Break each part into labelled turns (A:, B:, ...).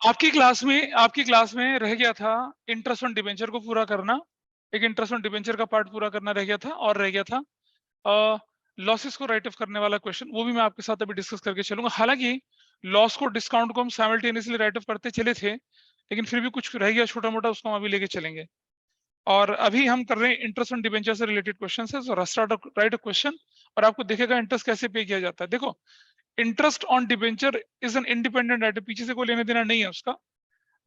A: आपकी क्लास में रह गया था इंटरेस्ट ऑन डिबेंचर को पूरा करना, एक इंटरेस्ट ऑन डिबेंचर का पार्ट पूरा करना रह गया था, और रह गया था लॉसेस को राइट ऑफ करने वाला क्वेश्चन, वो भी मैं आपके साथ अभी डिस्कस करके चलूंगा। हालांकि लॉस को, डिस्काउंट को हम साइमल्टेनियसली राइट ऑफ करते चले थे, लेकिन फिर भी कुछ रह गया छोटा मोटा, उसको हम अभी लेके चलेंगे। और अभी हम कर रहे हैं इंटरेस्ट ऑन डिबेंचर से रिलेटेड क्वेश्चन है। सो राइट अ क्वेश्चन, और आपको देखेगा इंटरेस्ट कैसे पे किया जाता है। देखो, interest on debenture is an independent item, पीछे से कोई लेने देना नहीं है उसका।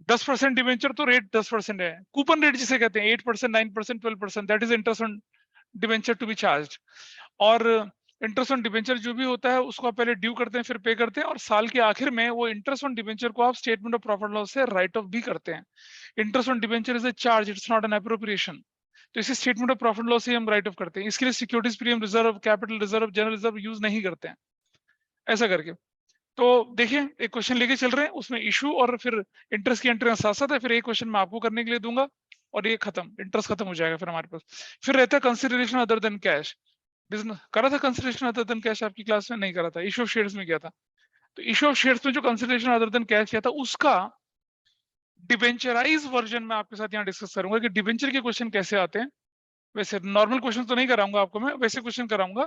A: 10% डिबेंचर तो रेट 10% है, कूपन रेट जिसे कहते हैं 8%, 9%, 12%, that is interest on debenture to be charge. और इंटरेस्ट ऑन डिबेंचर जो भी होता है उसको आप पहले ड्यू करते हैं, फिर पे करते हैं, और साल के आखिर में वो इंटरेस्ट ऑन डिबेंचर को आप स्टेटमेंट ऑफ प्रॉफिट लॉस से राइट ऑफ भी करते हैं। Interest on debenture is a charge, it's not an appropriation. तो इसे स्टेटमेंट ऑफ प्रॉफिट लॉस से हम राइट ऑफ करते हैं। इसके लिए securities premium reserve, capital reserve, general reserve use नहीं करते हैं, ऐसा करके। तो देखिए, एक क्वेश्चन लेके चल रहे हैं, उसमें इशू और फिर इंटरेस्ट की एंट्री साथ साथ है। फिर एक क्वेश्चन मैं आपको करने के लिए दूंगा, और ये खत्म, इंटरेस्ट खत्म हो जाएगा फिर हमारे पास। फिर रहता है consideration other than cash. Business करा था कंसिडरेशन अदर देन कैश आपकी क्लास में? नहीं करा था, इशू ऑफ शेयर्स में किया था। तो इशू ऑफ शेयर्स में जो कंसिडरेशन अदर देन कैश किया था, उसका डिबेंचराइज वर्जन में आपके साथ यहाँ डिस्कस करूंगा कि डिबेंचर के क्वेश्चन कैसे आते हैं। वैसे नॉर्मल क्वेश्चन तो नहीं कराऊंगा आपको मैं, वैसे क्वेश्चन कराऊंगा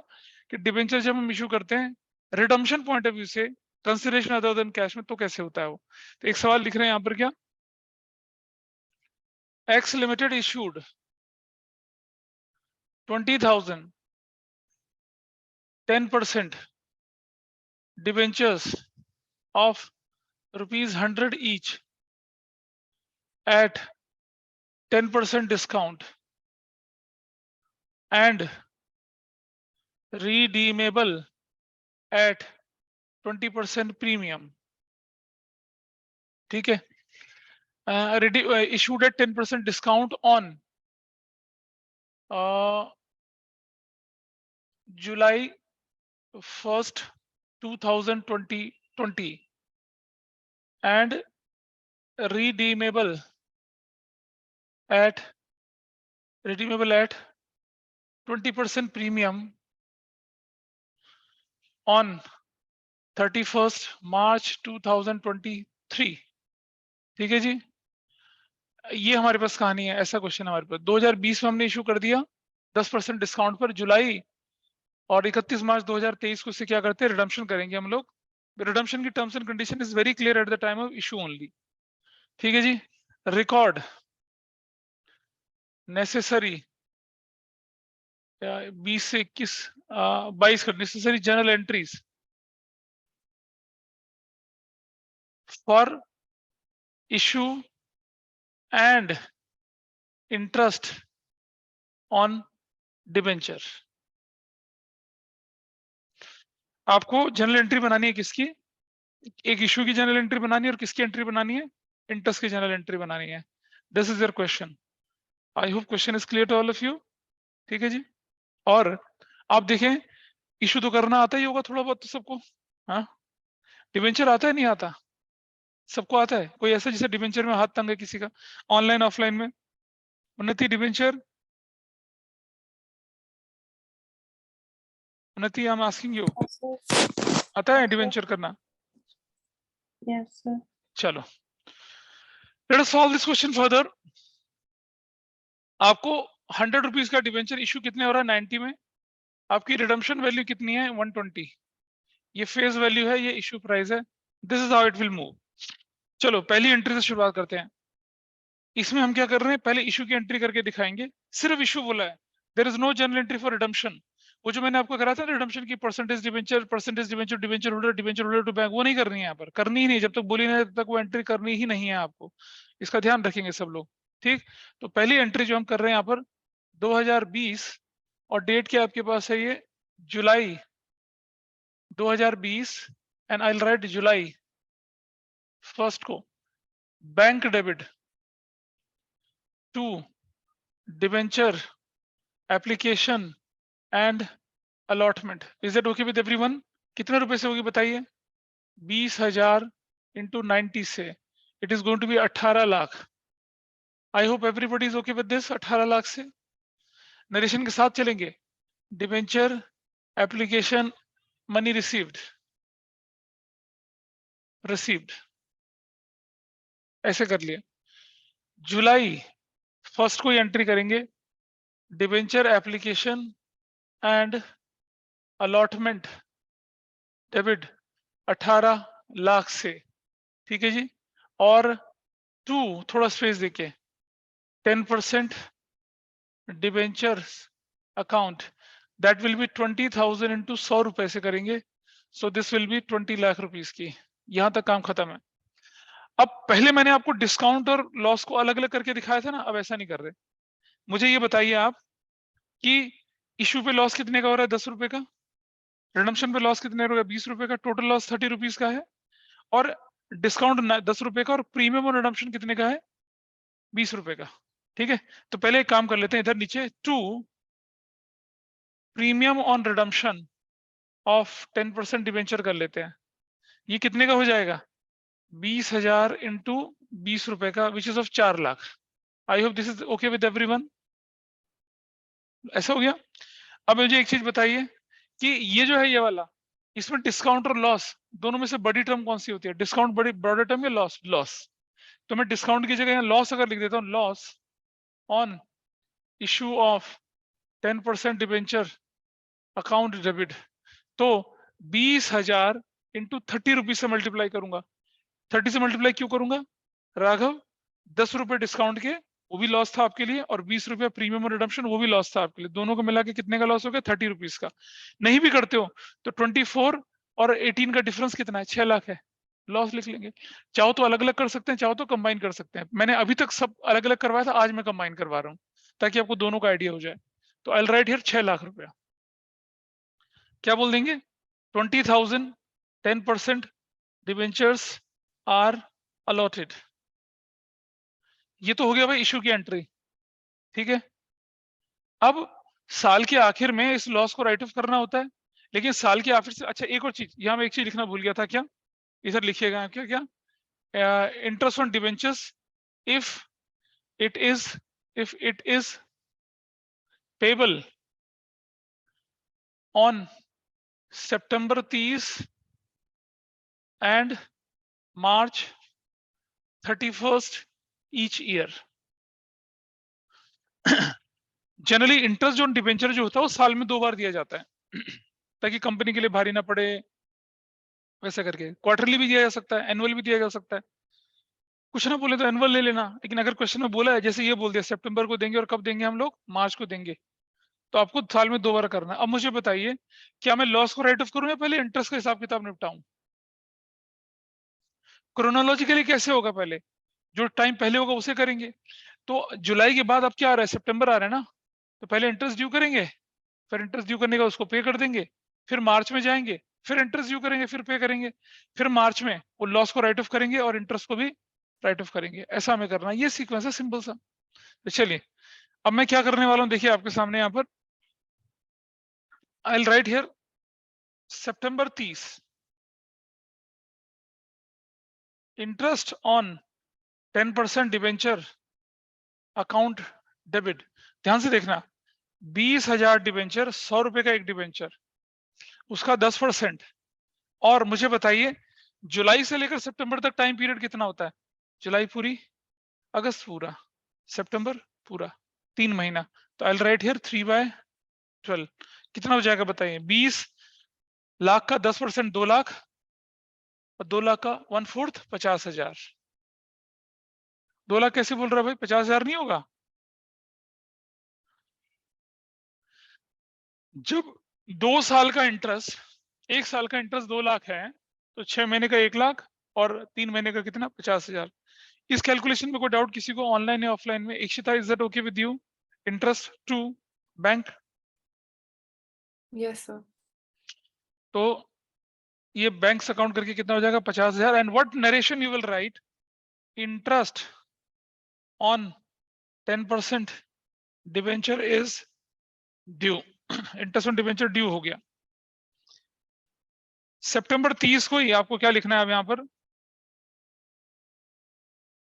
A: कि डिबेंचर जब हम इशू करते हैं रिडम्पशन पॉइंट ऑफ व्यू से, कंसिडरेशन अदर देन कैश में, तो कैसे होता है वो। तो एक सवाल लिख रहे हैं यहाँ पर, क्या x limited issued 20,000 10% debentures of ₹100 each at 10% discount and redeemable at 20% premium। ठीक है, issued at 10% discount on July 1st 2020 and redeemable at 20% premium on 31st March 2023। ठीक है जी, ये हमारे पास कहानी है, ऐसा क्वेश्चन हमारे पास 2020 में हमने इशू कर दिया 10% डिस्काउंट पर जुलाई, और 31 मार्च 2023 को से क्या करते हैं, रिडम्पशन करेंगे हम लोग। रिडम्पशन की terms and condition is very clear at the time of issue only. ठीक है जी, रिकॉर्ड नेसेसरी 20 से 21 22 का necessary journal entries for issue and interest on debenture. आपको जनरल एंट्री बनानी है किसकी, एक इशू की जनरल एंट्री बनानी है, और किसकी एंट्री बनानी है, इंटरेस्ट की जनरल एंट्री बनानी है। This is your question. I hope question is clear to all of you. ठीक है जी, और आप देखें, इशू तो करना आता ही होगा थोड़ा बहुत तो सबको। हाँ, डिबेंचर आता है नहीं आता, सबको आता है। कोई ऐसा जिसे डिबेंचर में हाथ तंग है किसी का, ऑनलाइन ऑफलाइन में? उन्नति डिबेंचर, उन्नति आई एम आस्किंग यू, आता है डिबेंचर करना?
B: Yes, sir.
A: चलो, let us solve this question further. आपको 100 रुपीज का डिबेंचर इशू कितने हो रहा है, 90 में। आपकी रिडम्पशन वैल्यू कितनी है, 120। ये फेस वैल्यू है, ये इशू प्राइस है। This is how it will move. चलो, पहली एंट्री से शुरुआत करते हैं। इसमें हम क्या कर रहे हैं, पहले इशू की एंट्री करके दिखाएंगे। सिर्फ इशू बोला है, there is no general entry for redemption. वो जो मैंने आपको करा था रिडम्पशन की, percentage debenture, debenture holder to bank, वो नहीं करनी है यहाँ पर, करनी ही नहीं। जब तक बोली नहीं तब तक वो एंट्री करनी ही नहीं है आपको, इसका ध्यान रखेंगे सब लोग। ठीक, तो पहली एंट्री जो हम कर रहे हैं यहाँ पर 2020, और डेट क्या आपके पास है, ये जुलाई 2020, and I will write July 1st को bank debit to debenture application and allotment. Is it okay with everyone? कितने रुपए से होगी बताइए? 20,000 इंटू 90 से it is going to be 18 lakh. I hope everybody is okay with this. 18 lakh से narration के साथ चलेंगे। डिबेंचर एप्लीकेशन मनी रिसीव्ड ऐसे कर लिया। जुलाई फर्स्ट को एंट्री करेंगे, debenture application and allotment debit 18 lakh से, ठीक है जी। और 2 थोड़ा स्पेस देके 10% debentures account that will B 20,000 into 100 रुपए से करेंगे, so this will B 20 lakh rupees की। यहां तक काम खत्म है। अब पहले मैंने आपको डिस्काउंट और लॉस को अलग अलग करके दिखाया था ना, अब ऐसा नहीं कर रहे। मुझे ये बताइए आप कि इशू पे लॉस कितने का हो रहा है, 10 रुपए का। रिडम्पशन पे लॉस कितने का, 20 रुपए का। टोटल लॉस 30 रुपीज का है। और डिस्काउंट 10 रुपए का, और प्रीमियम और रिडम्पशन कितने का है, 20 रुपए का। ठीक है, तो पहले एक काम कर लेते हैं, इधर नीचे 2 premium on redemption of 10% debenture कर लेते हैं। ये कितने का हो जाएगा, 20,000 इंटू 20 रुपए का, which is of 4 lakh. I hope this is okay with everyone. ऐसा हो गया। अब मुझे एक चीज बताइए कि ये जो है ये वाला, इसमें डिस्काउंट और लॉस दोनों में से बड़ी टर्म कौन सी होती है, डिस्काउंट बड़ी ब्रॉडर टर्म या लॉस, लॉस। तो मैं डिस्काउंट की जगह यहाँ लॉस अगर लिख देता हूँ, loss on issue of 10% debenture account debit, तो 20,000 इंटू 30 रुपीज से मल्टीप्लाई करूंगा। 30 से मल्टीप्लाई क्यों करूंगा, राघव 10 रुपए डिस्काउंट के, वो भी लॉस था आपके लिए, और 20 रुपया प्रीमियम और रिडम्पशन, वो भी लॉस था आपके लिए। दोनों को मिला के कितने का लॉस हो गया, 30 रुपीज का। नहीं भी करते हो तो 24 और 18 का डिफरेंस कितना है, 6 लाख है। लॉस लिख लेंगे। चाहो तो अलग अलग कर सकते हैं, चाहो तो कंबाइन कर सकते हैं। मैंने अभी तक सब अलग अलग करवाया था, आज मैं कंबाइन करवा रहा हूँ ताकि आपको दोनों का आइडिया हो जाए। तो आई राइट हियर 6 लाख रुपया। क्या बोल देंगे, 20,000 10% डिवेंचर्स आर अलॉटेड। ये तो हो गया भाई इशू की एंट्री, ठीक है। अब साल के आखिर में इस लॉस को राइट ऑफ करना होता है, लेकिन साल के आखिर से, अच्छा एक और चीज, यहाँ मैं एक चीज लिखना भूल गया था, क्या इधर लिखिएगा, क्या क्या, interest on debentures if it is payable on September 30 and March 31 each year. Generally interest जो डिवेंचर जो होता है वो साल में 2 बार दिया जाता है ताकि कंपनी के लिए भारी ना पड़े, वैसे करके। क्वार्टरली भी दिया जा सकता है, एनुअल भी दिया जा सकता है। कुछ ना बोले तो एनुअल ले लेना, लेकिन अगर क्वेश्चन में बोला है, जैसे ये बोल दिया सितंबर को देंगे, और कब देंगे हम लोग, मार्च को देंगे, तो आपको साल में 2 बार करना है। अब मुझे बताइए, क्या मैं लॉस को राइट ऑफ करूं या पहले इंटरेस्ट का हिसाब किताब निपटाऊं, क्रोनोलॉजिकली कैसे होगा, पहले जो टाइम पहले होगा उसे करेंगे। तो जुलाई के बाद अब क्या आ रहा है, सितंबर आ रहा है ना, तो पहले इंटरेस्ट ड्यू करेंगे, फिर इंटरेस्ट ड्यू करने का उसको पे कर देंगे, फिर मार्च में जाएंगे, फिर इंटरेस्ट ड्यू करेंगे, फिर पे करेंगे, फिर मार्च में वो लॉस को राइट ऑफ करेंगे और इंटरेस्ट को भी राइट ऑफ करेंगे। ऐसा हमें करना है, ये सीक्वेंस है सिंपल सा। तो चलिए, अब मैं क्या करने वाला हूं, देखिए आपके सामने यहाँ पर, आई will write here September 30 interest on 10% debenture account debit. ध्यान से देखना, 20,000 डिवेंचर, 100 रुपए का एक डिवेंचर, उसका 10%। और मुझे बताइए, जुलाई से लेकर सितंबर तक टाइम पीरियड कितना होता है, जुलाई पूरी, अगस्त पूरा, सितंबर पूरा, 3 महीना। तो आई राइट हियर 3/12 कितना हो जाएगा बताइए, 20 लाख का 10% 2 लाख, और 2 लाख का 1/4 50,000। 2 लाख कैसे बोल रहा है भाई, 50,000 नहीं होगा। जब 2 साल का इंटरेस्ट, 1 साल का इंटरेस्ट 2 लाख है, तो 6 महीने का 1 लाख, और 3 महीने का कितना, 50,000। इस कैलकुलेशन में कोई डाउट किसी को, ऑनलाइन या ऑफलाइन में। Ishita, is that okay with you, interest to bank.
B: Yes, sir.
A: तो ये बैंक अकाउंट करके कितना हो जाएगा, 50,000। And what narration you will write, interest on 10% debenture is due. Interest on debenture due हो गया। सितंबर 30 को ही आपको क्या लिखना है अब यहाँ पर,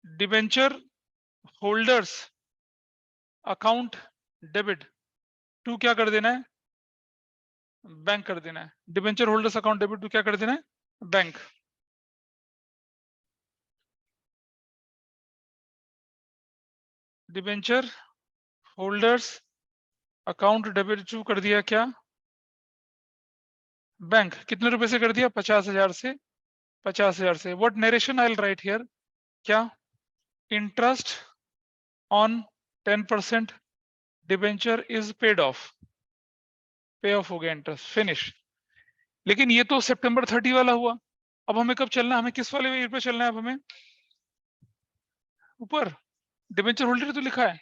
A: debenture holders account debit to क्या कर देना है, बैंक कर देना है। Debenture holders account debit to क्या कर देना है, bank. Debenture holders account debit to कर दिया क्या, बैंक। कितने रुपए से कर दिया, 50,000 से। 50,000 से। What narration I will write here, क्या, interest on 10% debenture is paid off, pay off हो गया इंटरेस्ट, फिनिश। लेकिन ये तो सितंबर 30 वाला हुआ। अब हमें कब चलना है, हमें किस वाले ईयर पे चलना है, अब हमें ऊपर डिबेंचर होल्डर तो लिखा है।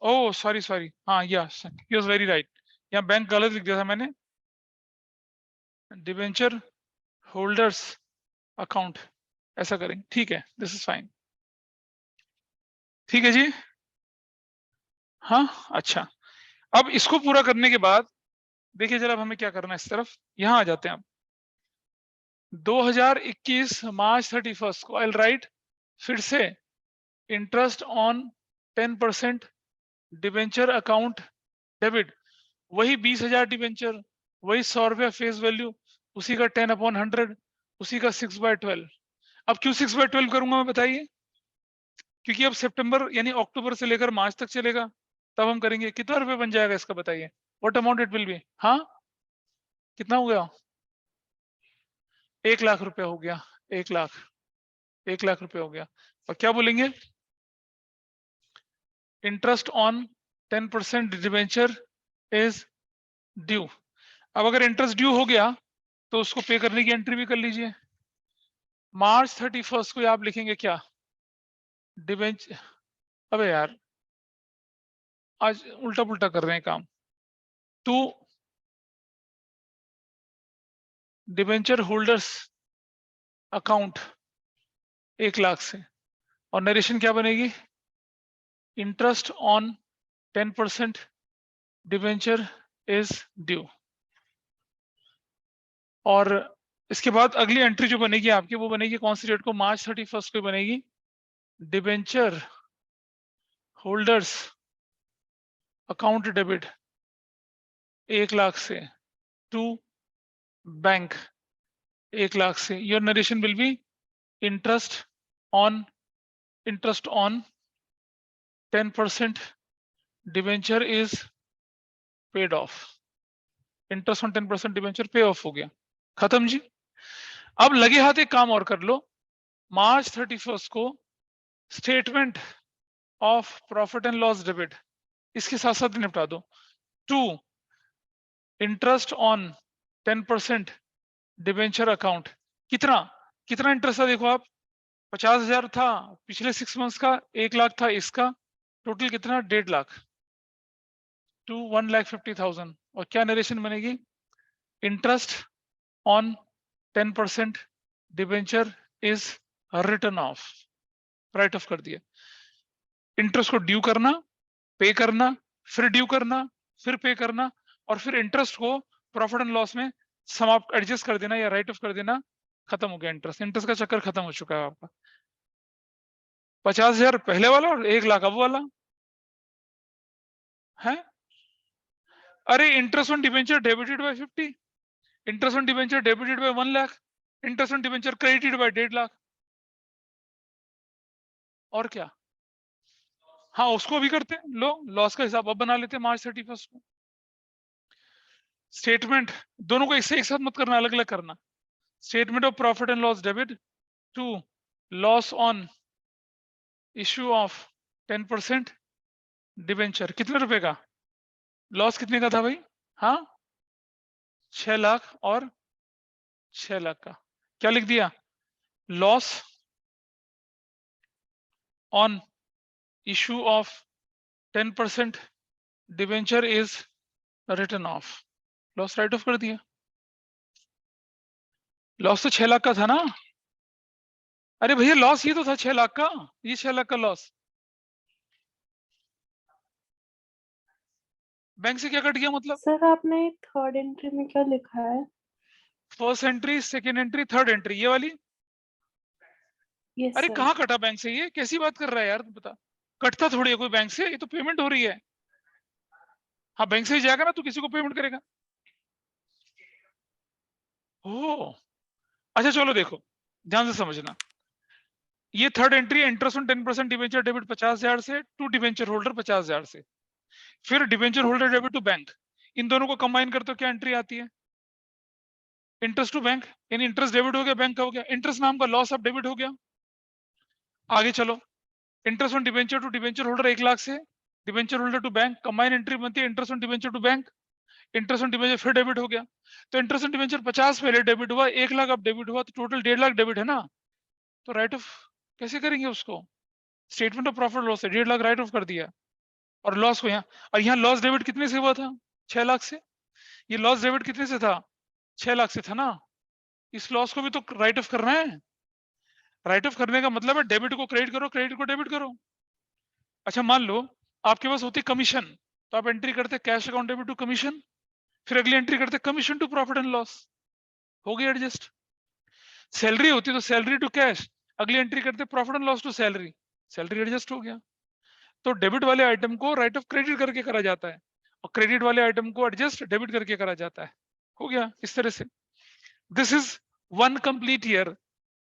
A: ओह सॉरी सॉरी, हाँ yes you was very right, यहाँ बैंक गलत लिख दिया था मैंने। डिबेंचर होल्डर्स अकाउंट ऐसा करेंगे, ठीक है, दिस इज फाइन। ठीक है जी, हाँ अच्छा। अब इसको पूरा करने के बाद देखिए जरा अब हमें क्या करना है, इस तरफ यहां आ जाते हैं। अब 2021 मार्च 31 को आई राइट फिर से interest on 10% debenture account debit, वही 20,000 डिबेंचर, वही 100 रुपया फेस वैल्यू, उसी का 10/100, उसी का 6/12। अब क्यों 6/12 करूंगा मैं, बताइए। क्योंकि अब सितंबर यानी अक्टूबर से लेकर मार्च तक चलेगा, तब हम करेंगे। कितना रुपए बन जाएगा इसका, बताइए। What amount it will be, हाँ कितना हो गया, 1 लाख रुपया हो गया। 1 लाख, 1 लाख रुपया हो गया। और क्या बोलेंगे, interest on 10% debenture is due. अब अगर इंटरेस्ट ड्यू हो गया तो उसको पे करने की एंट्री भी कर लीजिए। मार्च 31 को आप लिखेंगे क्या, डिबेंचर, अबे यार आज उल्टा पुल्टा कर रहे हैं काम। To debenture holders account 1 lakh से, और नरेशन क्या बनेगी, interest on 10% debenture is due. और इसके बाद अगली एंट्री जो बनेगी आपकी, वो बनेगी कौन सी डेट को, मार्च 31 को बनेगी। Debenture holders account debit 1 lakh से टू बैंक 1 लाख से। Your narration will be interest on 10% debenture is paid of. Interest on 10% debenture पे ऑफ हो गया, खत्म जी। अब लगे हाथ एक काम और कर लो, मार्च 31 को statement of profit and loss debit इसके साथ साथ निपटा दो। To interest on 10% debenture account, कितना कितना इंटरेस्ट था देखो आप, 50,000 था पिछले 6 मंथ्स का, 1 लाख था इसका, टोटल कितना, 1.5 लाख, टू 1,50,000। और क्या नरेशन बनेगी, interest on 10% debenture is written of, right of कर दिया। इंटरेस्ट को ड्यू करना, पे करना, फिर ड्यू करना, फिर पे करना, और फिर इंटरेस्ट को प्रॉफिट एंड लॉस में समाप्त एडजस्ट कर देना या राइट ऑफ कर देना, खत्म हो गया इंटरेस्ट। इंटरेस्ट का चक्कर खत्म हो चुका है आपका। 50,000 पहले वाला और 1 लाख अब वाला है। अरे interest on debenture debited bye 50, interest on debenture debited bye 1 lakh, interest on debenture credited bye 1.5 lakh. और क्या, हाँ उसको भी करते हैं, लो लॉस का हिसाब अब बना लेते हैं मार्च 31 को। स्टेटमेंट दोनों को एक साथ मत करना, अलग अलग करना। Statement of profit and loss debit to loss on issue of 10% debenture, कितने रुपए का लॉस, कितने का था भाई, हाँ 6 लाख और 6 लाख का। क्या लिख दिया, loss on issue of 10% debenture is written of, loss right of कर दिया। लॉस तो 6 लाख का था ना, अरे भैया लॉस ये तो था 6 लाख का, ये 6 लाख का लॉस। बैंक से क्या कट गया मतलब,
B: सर आपने थर्ड एंट्री में क्या लिखा है?
A: First entry, second entry, third entry, ये वाली।
B: यस
A: अरे
B: सर।
A: कहाँ कटा बैंक से, ये कैसी बात कर रहा है यार, तू बता। कटता थोड़ी है कोई बैंक से, ये तो पेमेंट हो रही है। हाँ बैंक से ही जाएगा ना, तू किसी को पेमेंट करेगा। ओ अच्छा चलो देखो, ध्यान से समझना। ये third entry, interest on 10% debenture debit 50,000 से टू डिवेंचर होल्डर 50,000 से। फिर debenture holder debit to bank, इन दोनों को कंबाइन करते हो क्या एंट्री आती है? इंटरेस्ट टू बैंक, यानी इंटरेस्ट डेबिट हो गया, बैंक का हो गया, इंटरेस्ट नाम का लॉस ऑफ डेबिट हो गया। आगे चलो, interest on debenture to debenture holder 1 lakh से debenture holder to bank, combine entry बनती है interest on debenture to bank, interest on debenture फिर डेबिट हो गया। तो इंटरेस्ट ऑन डिवेंचर 50 पहले डेबिट हुआ, 1 लाख अब डेबिट हुआ, तो टोटल 1.5 लाख डेबिट है ना। तो राइट ऑफ कैसे करेंगे उसको? स्टेटमेंट ऑफ प्रॉफिट लॉस है, 1.5 लाख राइट ऑफ कर दिया, और लॉस को यहाँ, और यहाँ लॉस डेबिट कितने से हुआ था? 6 लाख से। ये लॉस डेबिट कितने से था? 6 लाख से था ना। इस लॉस को भी तो राइट ऑफ करना है। राइट ऑफ करने का मतलब है डेबिट को क्रेडिट करो, क्रेडिट को डेबिट करो। अच्छा मान लो आपके पास होती कमीशन, तो आप एंट्री करते cash account debit to commission, फिर अगली एंट्री करते commission to profit and loss, हो गई एडजस्ट। सैलरी होती तो सैलरी टू कैश, अगली एंट्री करते profit and loss to salary, salary adjust हो गया। तो डेबिट वाले आइटम को राइट ऑफ क्रेडिट करके करा जाता है, और क्रेडिट वाले आइटम को एडजस्ट डेबिट करके करा जाता है। हो गया इस तरह से। This is one complete year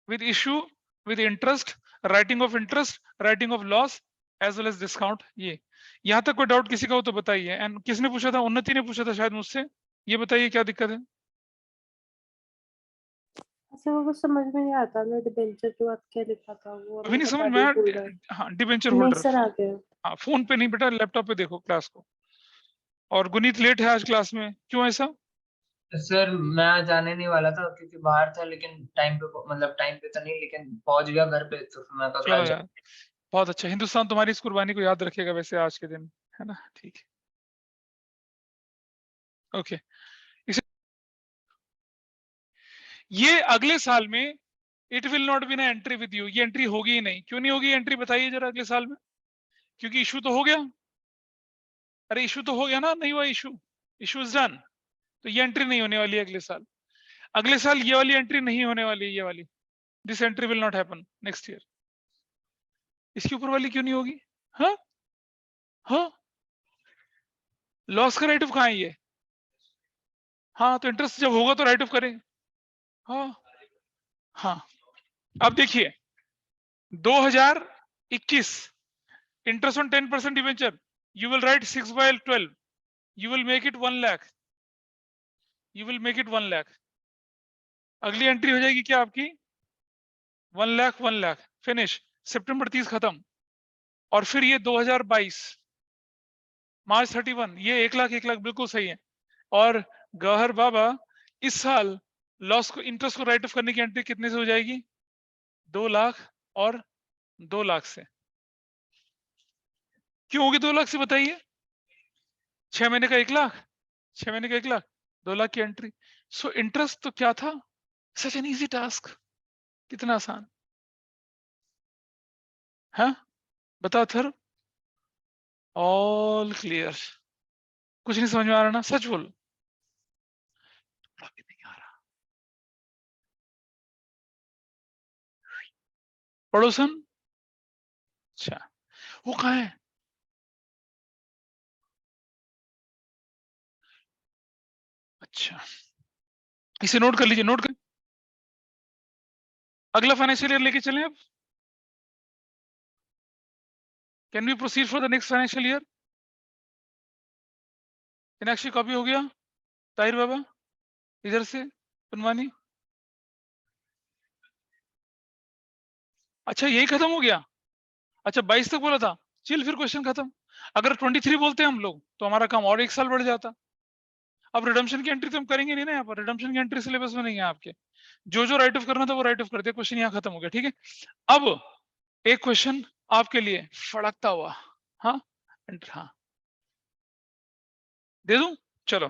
A: with issue, with interest, writing of interest, writing of loss as well as discount। ये यहाँ तक कोई डाउट किसी का हो तो बताइए। एंड किसने पूछा था? उन्नति ने पूछा था शायद मुझसे। ये बताइए क्या दिक्कत है?
B: ऐसे वो कुछ समझ में नहीं आता, मैं डिबेंचर के बाद क्या लिखा था वो
A: अभी
B: हमें
A: नहीं समझ
B: बता
A: में
B: दिया, भूल
A: आया?
B: गए।
A: हाँ, डिबेंचर
B: नहीं
A: होल्डर।
B: सर, आ गए।
A: हाँ, फोन पे नहीं बेटा, लैपटॉप पे देखो क्लास को। और गुनीत लेट है आज क्लास में, क्यों ऐसा?
C: सर मैं जाने नहीं वाला था क्योंकि बाहर था, लेकिन टाइम पे, मतलब टाइम पे तो नहीं, लेकिन पहुंच गया घर पे, तो फिर मैं कहा
A: चलो
C: क्लास
A: यार, बहुत अच्छा। हिंदुस्तान तुम्हारी इस कुर्बानी को याद रखेगा वैसे आज के दिन, है ना? ठीक है, ओके। ये अगले साल में इट विल नॉट बी ना एंट्री विद यू, ये एंट्री होगी ही नहीं। क्यों नहीं होगी एंट्री, बताइए जरा अगले साल में? क्योंकि इशू तो हो गया। अरे इशू तो हो गया ना, नहीं हुआ इशू, इशू इज डन। तो ये एंट्री नहीं होने वाली है अगले साल। अगले साल ये वाली एंट्री नहीं होने वाली है, ये वाली, this entry will not happen next year. इसके ऊपर वाली क्यों नहीं होगी? हाँ हाँ, लॉस का राइट ऑफ कहाँ है ये? हाँ, तो इंटरेस्ट जब होगा तो राइट ऑफ करें। हाँ हाँ, अब देखिए 2021 interest on 10% debenture, you will write 6/12, you will make it 1 lakh, you will make it 1 lakh। अगली एंट्री हो जाएगी क्या आपकी? 1 लाख 1 लाख, फिनिश, सितंबर 30 खत्म। और फिर ये 2022 मार्च 31, ये 1 लाख बिल्कुल सही है। और गौहर बाबा इस साल लॉस को, इंटरेस्ट को राइट ऑफ करने की एंट्री कितने से हो जाएगी? 2 लाख और 2 लाख से। क्यों होगी 2 लाख से बताइए? 6 महीने का 1 लाख, 6 महीने का 1 लाख, 2 लाख की एंट्री। सो इंटरेस्ट तो क्या था? सच एन इजी टास्क, कितना आसान। हाँ बताओ थर, ऑल क्लियर? कुछ नहीं समझ में आ रहा ना? सच बोलो, नहीं आ रहा। पड़ोसन, अच्छा वो कहाँ है? अच्छा, इसे नोट कर लीजिए, नोट कर। अगला फाइनेंशियल ईयर लेके चलें अब। Can we proceed for the next financial year? Meenakshi copy हो गया? ताहिर बाबा इधर से, बनवानी। अच्छा यही खत्म हो गया? अच्छा 22 तक बोला था, चिल, फिर क्वेश्चन खत्म। अगर 23 बोलते हैं हम लोग तो हमारा काम और 1 साल बढ़ जाता। अब रिडम्पशन की एंट्री तो हम करेंगे नहीं ना यहाँ पर, रिडम्पशन की एंट्री सिलेबस में नहीं है आपके। जो जो राइट ऑफ करना था वो राइट ऑफ कर दिया, क्वेश्चन यहाँ खत्म हो गया। ठीक है, अब एक क्वेश्चन आपके लिए फड़कता हुआ। हाँ हाँ, दे दूं? चलो,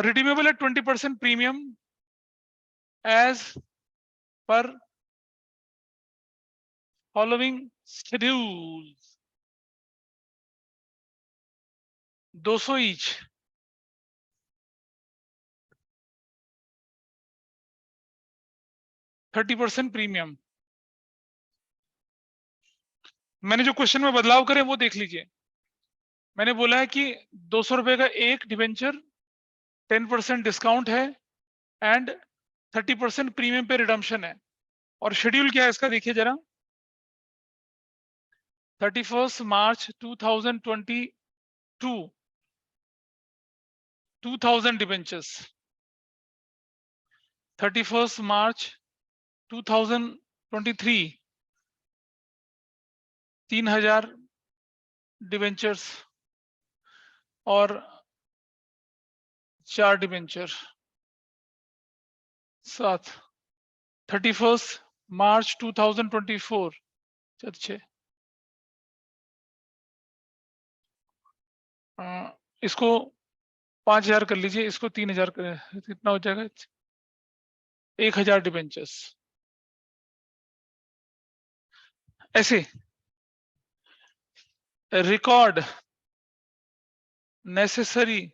A: रिडीमेबल है 20% प्रीमियम एज पर फॉलोइंग शेड्यूल, 200 ईच। %30 प्रीमियम। मैंने जो क्वेश्चन में बदलाव करे वो देख लीजिए। मैंने बोला है कि 200 रुपए का एक डिबेंचर 10% डिस्काउंट है एंड 30% प्रीमियम पे रिडम्पशन है। और शेड्यूल क्या है इसका देखिए जरा, 31 मार्च 2022 2000 डिबेंचर्स, 31 मार्च 2023 3000 डिबेंचर्स और 4 डिबेंचर 7, 31 मार्च 2024 अच्छे, इसको 5000 कर लीजिए, इसको 3000 कर, कितना हो जाएगा, 1000 डिबेंचर्स। ऐसे record necessary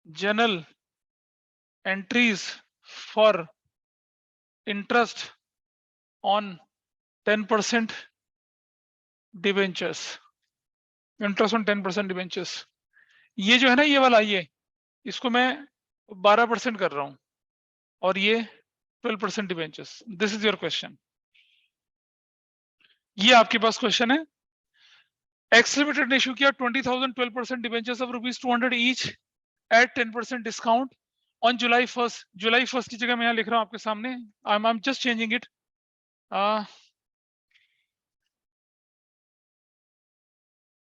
A: journal entries for interest on 10% debentures, interest on 10% debentures। ये जो है ना, ये वाला, ये इसको मैं 12% कर रहा हूं और ये 12% debentures। This is your question, ये आपके पास क्वेश्चन है। एक्स लिमिटेड ने इशू किया 20,000 12% debentures of ₹200 each eight 10% discount on July 1st। July 1st की जगह मैं यहाँ लिख रहा हूँ आपके सामने, I am just changing it,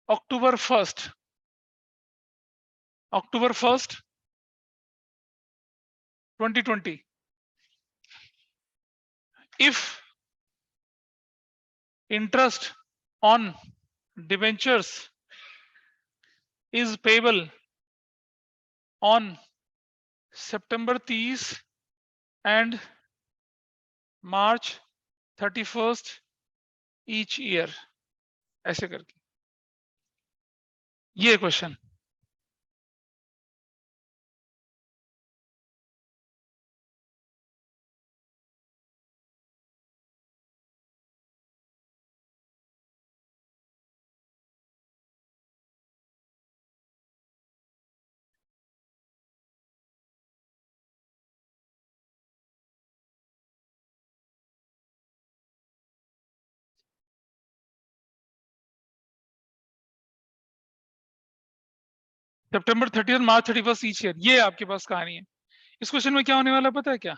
A: October 1st, October 1st 2020। if interest on debentures is payable on September 30 and March 31st each year, ऐसे करके ये क्वेश्चन। सितंबर 30 मार्च 31 ईच ईयर, ये आपके पास कहानी है। इस क्वेश्चन में क्या होने वाला पता है क्या,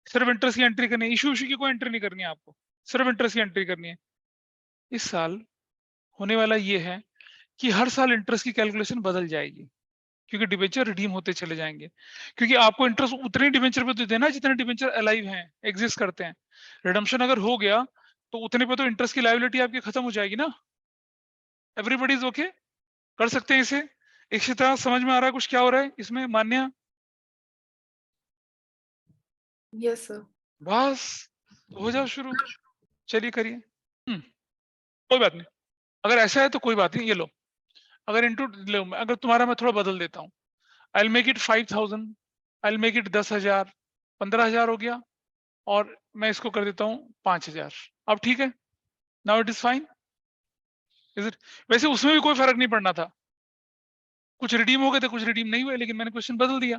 A: सिर्फ इंटरेस्ट की एंट्री करनी है, इशू की कोई एंट्री नहीं करनी है आपको, सिर्फ इंटरेस्ट की एंट्री करनी है। इस साल होने वाला ये है कि हर साल इंटरेस्ट की कैलकुलेशन बदल जाएगी, क्योंकि डिबेंचर रिडीम होते चले जाएंगे, क्योंकि आपको इंटरेस्ट उतने डिबेंचर पे तो देना है जितने डिबेंचर अलाइव हैं, एग्जिस्ट करते हैं। रिडम्पशन अगर हो गया तो उतने पे तो इंटरेस्ट की लायबिलिटी आपकी खत्म हो जाएगी ना। एवरीबॉडी इज ओके, कर सकते हैं इसे। इशिता समझ में आ रहा है कुछ क्या हो रहा है इसमें, मान्या?
B: Yes sir.
A: बस हो जाओ शुरू, चलिए करिए। कोई बात नहीं, अगर ऐसा है तो कोई बात नहीं, ये लो, अगर इंटू लो, अगर तुम्हारा मैं थोड़ा बदल देता हूँ, I make it 5,000, I make it 10,000, 15,000 हो गया, और मैं इसको कर देता हूँ 5,000। अब ठीक है, now it is fine, is it? वैसे उसमें भी कोई फर्क नहीं पड़ना था, कुछ रिडीम हो गए थे, कुछ रिडीम नहीं हुए, लेकिन मैंने क्वेश्चन बदल दिया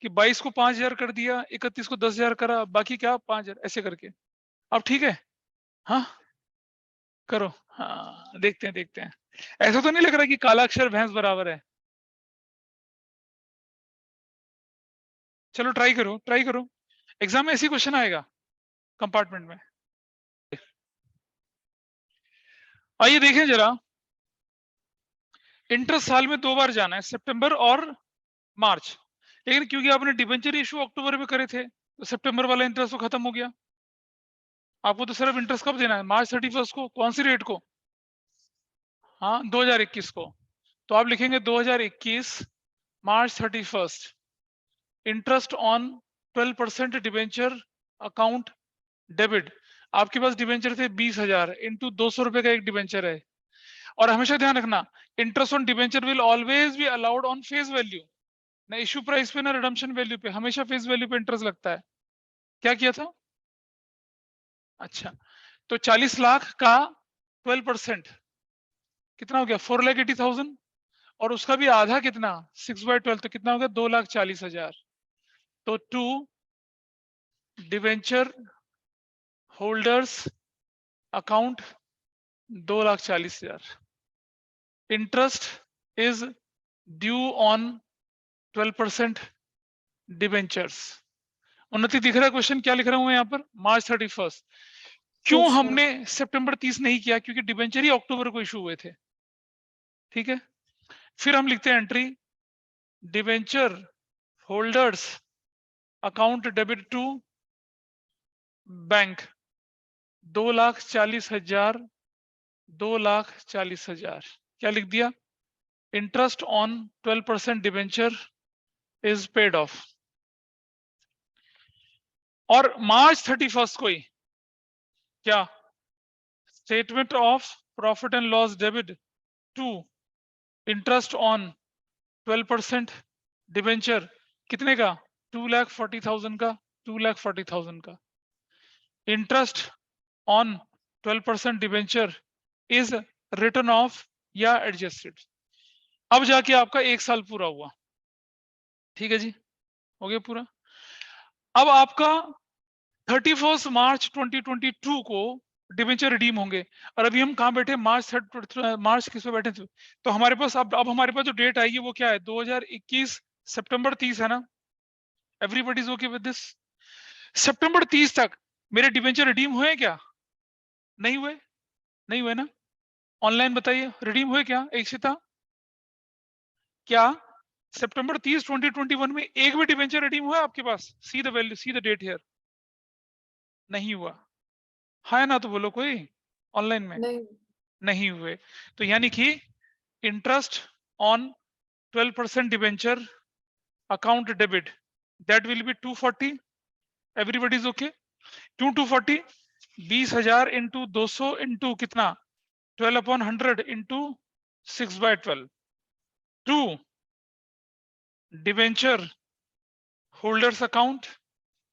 A: कि 22 को 5,000 कर दिया, 31 को 10,000 करा, बाकी क्या 5,000 ऐसे करके। अब ठीक है, हाँ करो, हाँ देखते हैं देखते हैं। ऐसा तो नहीं लग रहा कि काला अक्षर भैंस बराबर है? चलो ट्राई करो, ट्राई करो, एग्जाम में ऐसी क्वेश्चन आएगा कंपार्टमेंट में। आइए देखें जरा, इंटरेस्ट साल में 2 बार जाना है, सितंबर और मार्च, लेकिन क्योंकि आपने डिबेंचर इशू अक्टूबर में करे थे तो सितंबर वाला इंटरेस्ट तो खत्म हो गया। आपको तो सिर्फ इंटरेस्ट कब देना है, मार्च 31 को, कौन सी रेट को? हाँ 2021 को। तो आप लिखेंगे 2021 मार्च 31 interest on 12% debenture account debit. आपके पास डिबेंचर थे 20,000 इंटू 200 रुपए का एक डिबेंचर है। और हमेशा ध्यान रखना, interest on debenture will always be allowed on face value, ना इशू प्राइस पे ना रिडम्पशन वैल्यू पे, हमेशा फेस वैल्यू पे इंटरेस्ट लगता है। क्या किया था? अच्छा, तो 40 लाख का 12%, कितना हो गया 4,80,000 और उसका भी आधा कितना 6/12 तो कितना हो गया 2,40,000। तो to debenture holders account 2,40,000। Interest is due on 12% debentures. Unnati दिख रहा है क्वेश्चन क्या लिख रहा हूं यहाँ पर मार्च 31। क्यों
B: Yes, sir.
A: हमने सितंबर 30 नहीं किया? क्योंकि डिवेंचर ही अक्टूबर को इशू हुए थे। ठीक है, फिर हम लिखते हैं entry debenture holders account debit to bank 2,40,000 2,40,000। क्या लिख दिया? Interest on 12% debenture is paid off. और मार्च 31 को ही क्या statement of profit and loss debit to interest on 12% debenture कितने का 2,40,000 का 2,40,000 का। Interest on 12% debenture is written off या एडजस्टेड। अब जाके आपका 1 साल पूरा हुआ। ठीक है जी, हो गया पूरा। अब आपका 31 मार्च 2022 को डिवेंचर रिडीम होंगे और अभी हम कहाँ बैठे मार्च किस पे बैठे थे? तो हमारे पास अब हमारे पास जो डेट आएगी वो क्या है 2021 सितंबर 30 है ना। Everybody is okay with this? सितंबर 30 तक मेरे डिवेंचर रिडीम हुए क्या? नहीं हुए, नहीं हुए ना। ऑनलाइन बताइए रिडीम हुए क्या? एकशिता क्या सितंबर 30 2021 में एक भी डिवेंचर रिडीम हुआ आपके पास? See the value, see the date here. नहीं हुआ, हाँ ना तो बोलो कोई ऑनलाइन में।
B: नहीं
A: नहीं हुए, तो यानी कि interest on 12% debenture account debit that will be 240। Everybody is okay? क्यों 240? 20,000 इंटू 200 इंटू कितना 12/100 into 6/12 to debenture holders account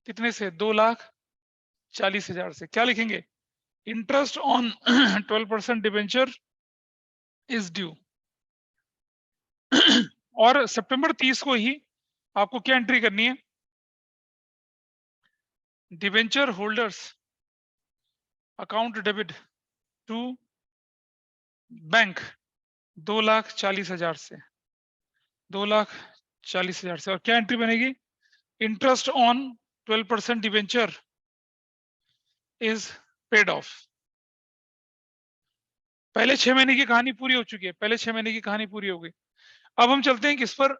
A: कितने से 2,40,000 से। क्या लिखेंगे? Interest on 12% debenture is due. और सितंबर 30 को ही आपको क्या एंट्री करनी है? Debenture holders account debit to bank 2,40,000 से 2,40,000 से। और क्या एंट्री बनेगी? Interest on 12% debenture is paid off. पहले 6 महीने की कहानी पूरी हो चुकी है, पहले 6 महीने की कहानी पूरी हो गई। अब हम चलते हैं किस पर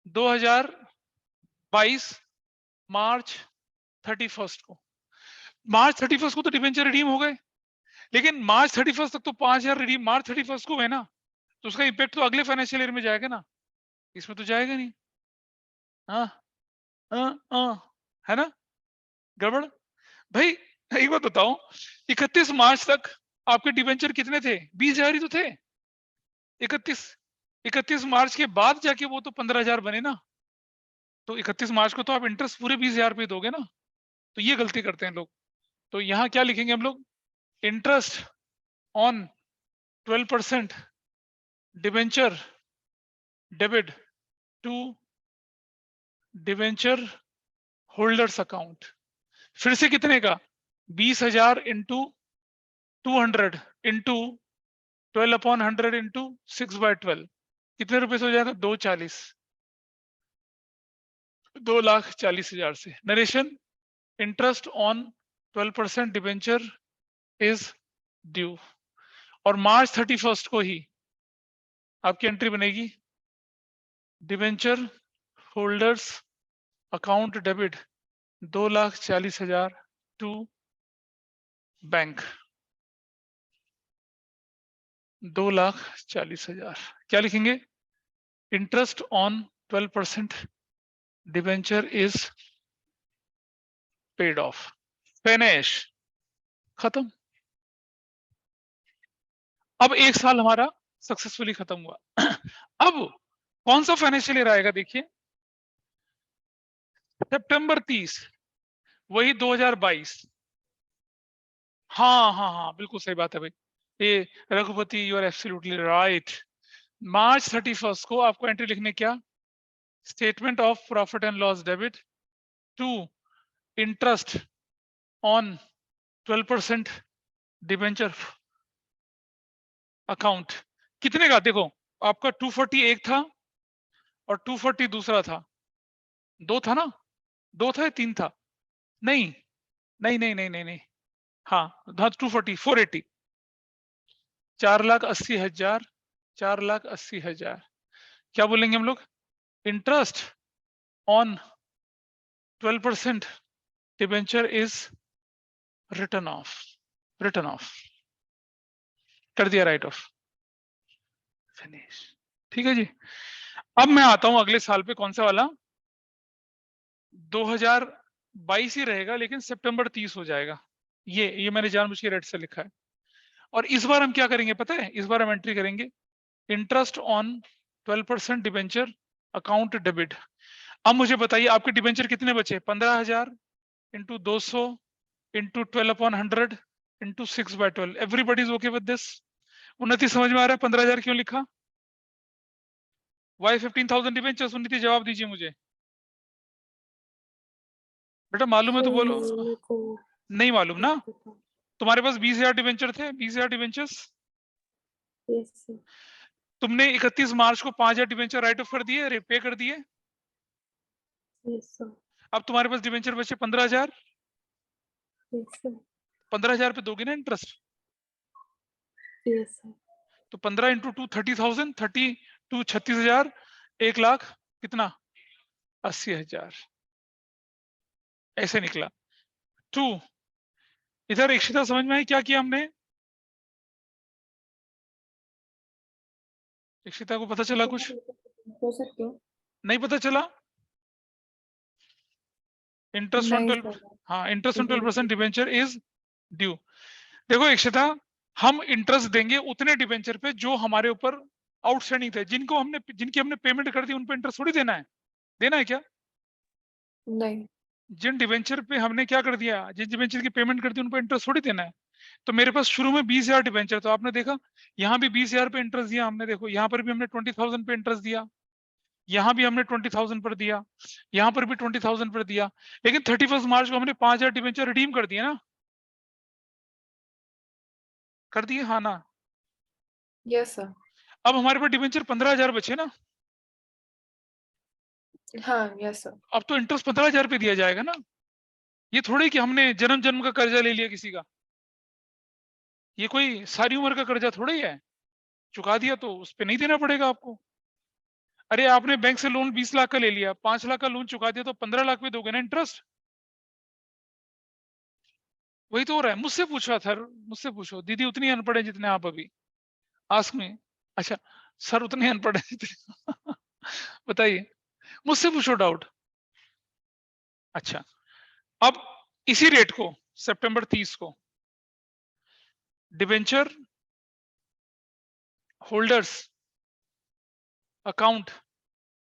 A: 2022 मार्च 31 को। मार्च 31 को तो डिवेंचर रिडीम हो गए, लेकिन मार्च 31 तक तो 5,000 रिडीम मार्च 31 को है ना, तो उसका इम्पैक्ट तो अगले फाइनेंशियल ईयर में जाएगा ना, इसमें तो जाएगा नहीं। है ना गड़बड़? भाई एक बात बताओ, 31 मार्च तक आपके डिवेंचर कितने थे? 20,000 ही तो थे। 31 मार्च के बाद जाके वो तो 15,000 बने ना। तो 31 मार्च को तो आप इंटरेस्ट पूरे 20,000 पे दोगे ना। तो ये गलती करते हैं लोग। तो यहाँ क्या लिखेंगे हम लोग? Interest on 12% debenture debit to debenture holders account. फिर से कितने का? 20,000 इंटू 200 इंटू 12/100 इंटू 6/12 कितने रुपए से हो जाएगा? 2,40,000 से। Narration interest on 12% debenture is due. और मार्च 31 को ही आपकी एंट्री बनेगी debenture holders account debit 2,40,000 to bank 2,40,000। क्या लिखेंगे? Interest on 12% debenture is paid off. Finish, खत्म। अब 1 साल हमारा सक्सेसफुली खत्म हुआ। अब कौन सा फाइनेंशियल ईयर आएगा? देखिए सितंबर 30 वही 2022। हाँ बिल्कुल सही बात है भाई। ए Raghupati, you are absolutely right. मार्च 31 को आपको एंट्री लिखने क्या, statement of profit and loss debit to interest on 12% debenture account. कितने का, देखो आपका 240 एक था और 240 दूसरा था, दो था ना, दो था या तीन था, नहीं नहीं नहीं नहीं नहीं नहीं, हाँ 240 480, 4,80,000, 4,80,000। क्या बोलेंगे हम लोग, interest on 12% debenture is written of, return of कर दिया, राइट ऑफ, फिनिश। ठीक है जी। अब मैं आता हूं अगले साल पे, कौन सा वाला, 2022 ही रहेगा लेकिन सितंबर 30 हो जाएगा। ये मैंने जानबूझ के रेड से लिखा है। और इस बार हम क्या करेंगे पता है, इस बार हम एंट्री करेंगे interest on 12% debenture account debit. अब मुझे बताइए आपके डिबेंचर कितने बचे, 15,000 into 200 into 12/100 into 6/12। Everybody is okay with this? Unnati समझ में आ रहा है 15,000 क्यों लिखा? Why 15,000 debentures? उन्नति जवाब दीजिए मुझे, बेटा मालूम है तो बोलो।
B: मेरे को
A: नहीं मालूम ना?
B: नहीं पता।
A: तुम्हारे पास 20,000 डिबेंचर थे, 20,000 डिबेंचर्स।
B: Yes sir.
A: तुमने 31 मार्च को 5,000 डिबेंचर राइट ऑफ कर दिए, पे कर दिए।
B: Yes sir.
A: अब तुम्हारे पास डिबेंचर बचे 15,000।
B: Yes sir.
A: 15,000 पे दोगे ना इंटरेस्ट,
B: यस सर।
A: तो 15 इंटू 2 30,000, 32 36,000, 1,00,000 कितना, 80,000 ऐसे निकला। 2 इधर इक्षिता समझ में आई क्या किया हमने? इक्षिता को पता चला कुछ?
B: हो सकते हो।
A: नहीं पता चला? इंटरेस्ट ऑन
B: नहीं
A: 12,
B: सर।
A: हाँ interest on 12% debenture is due. देखो इक्षिता, हम इंटरेस्ट देंगे उतने डिबेंचर पे जो हमारे ऊपर आउटस्टैंडिंग थे, जिनकी हमने पेमेंट कर दी उन पे इंटरेस्ट थोड़ी देना है। देना है क्या?
B: नहीं।
A: जिन डिबेंचर पे हमने क्या कर दिया, जिन डिबेंचर की पेमेंट कर दी उन पे इंटरेस्ट थोड़ी देना है। तो मेरे पास शुरू में 20,000 डिबेंचर, तो आपने देखा यहाँ भी 20,000 पे इंटरेस्ट दिया हमने, देखो यहाँ पर भी हमने 20,000 पे इंटरेस्ट दिया, यहाँ भी हमने 20,000 पर दिया, यहाँ पर भी 20,000 पर दिया। लेकिन 31 मार्च को हमने 5,000 डिबेंचर रिडीम कर दिए ना, कर दिए हाँ ना?
B: Yes sir.
A: अब हमारे पास डिबेंचर 15,000 बचे ना,
B: हाँ यस सर।
A: अब तो इंटरेस्ट 15,000 पे दिया जाएगा ना। ये थोड़ी कि हमने जन्म जन्म का कर्जा ले लिया किसी का, ये कोई सारी उम्र का कर्जा थोड़ा ही है, चुका दिया तो उस पे नहीं देना पड़ेगा आपको। अरे आपने बैंक से लोन 20 लाख का ले लिया, 5 लाख का लोन चुका दिया तो 15 लाख पे दोगे ना इंटरेस्ट। वही तो हो रहा है। मुझसे पूछा सर, मुझसे पूछो, दीदी उतनी अनपढ़ है जितने आप अभी, आस्क में। अच्छा सर उतने अनपढ़ है जितने बताइए, मुझसे पूछो डाउट। अच्छा अब इसी रेट को सितंबर 30 को debenture holders account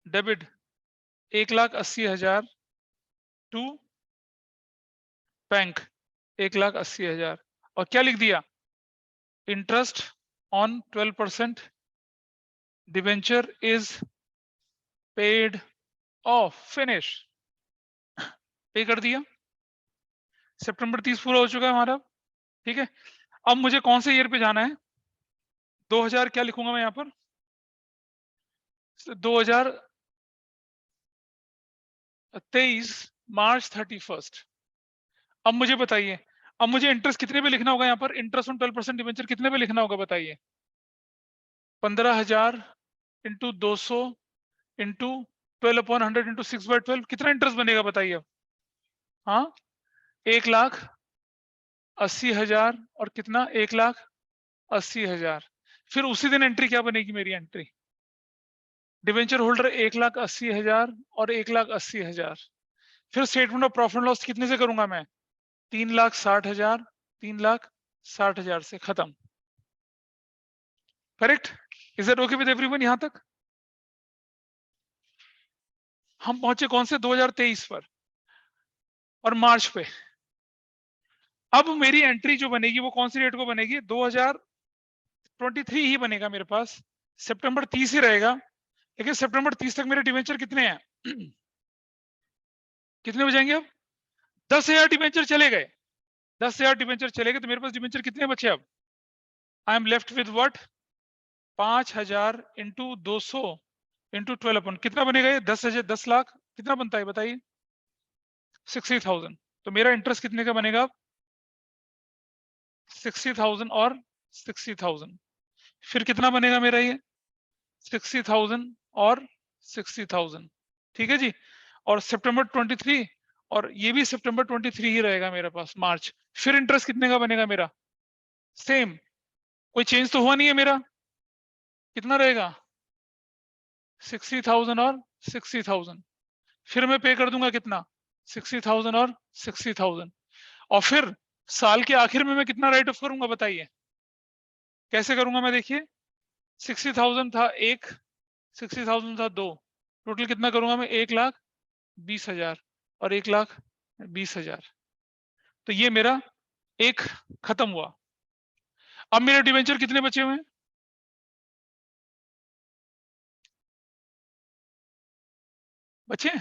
A: debit 1,80,000 to bank 1,80,000, और क्या लिख दिया, interest on 12% debenture is paid off, finish, pay कर दिया। सितंबर 30 पूरा हो चुका है हमारा। ठीक है, अब मुझे कौन से ईयर पे जाना है, 2000 क्या लिखूंगा मैं यहाँ पर, 2023 मार्च 31। अब मुझे बताइए, अब मुझे इंटरेस्ट कितने पे लिखना होगा यहाँ पर, इंटरेस्ट ऑन 12% डिबेंचर कितने पे लिखना होगा बताइए, 15,000 इंटू 200 इंटू 12/100 इंटू 6/12, कितना इंटरेस्ट बनेगा बताइए अब? हाँ 1,80,000 और कितना, 1,80,000। फिर उसी दिन एंट्री क्या बनेगी मेरी एंट्री, डिबेंचर होल्डर 1,80,000 और 1,80,000। फिर स्टेटमेंट ऑफ प्रॉफिट लॉस कितने से करूंगा मैं, 3,60,000, 3,60,000 से खत्म। Correct? Is that okay with everyone? यहां तक हम पहुंचे कौन से, 2023 पर और मार्च पे। अब मेरी एंट्री जो बनेगी वो कौन सी डेट को बनेगी, 23 ही बनेगा मेरे पास, सितंबर 30 ही रहेगा, लेकिन सितंबर 30 तक मेरे डिवेंचर कितने हैं? कितने हो जाएंगे अब? 10,000 डिवेंचर चले गए, 10,000 डिवेंचर चले गए, तो मेरे पास डिवेंचर कितने बचे अब? I am left with what? 5,000 into 200 into 12 अपन कितना बनेगा ये? 10,000, 10 लाख कितना बनता है बताइए? 60,000। तो मेरा इंटरेस्ट कितने का बनेगा अब? 60,000 और 60,000, फिर कितना बनेगा मेरा ये? 60,000 और 60,000, ठीक है जी। और सितंबर 23, और ये भी सितंबर 23 ही रहेगा मेरे पास, मार्च। फिर इंटरेस्ट कितने का बनेगा मेरा? सेम, कोई चेंज तो हुआ नहीं है मेरा। कितना रहेगा? 60,000 और 60,000, फिर मैं पे कर दूंगा कितना? 60,000 और 60,000, और फिर साल के आखिर में मैं कितना राइट ऑफ करूंगा बताइए? कैसे करूंगा मैं? देखिए, 60,000 था एक, 60,000 था दो, टोटल कितना करूंगा मैं? 1,20,000 और 1,20,000। तो ये मेरा एक खत्म हुआ। अब मेरे डिवेंचर कितने बचे हुए हैं? बचे?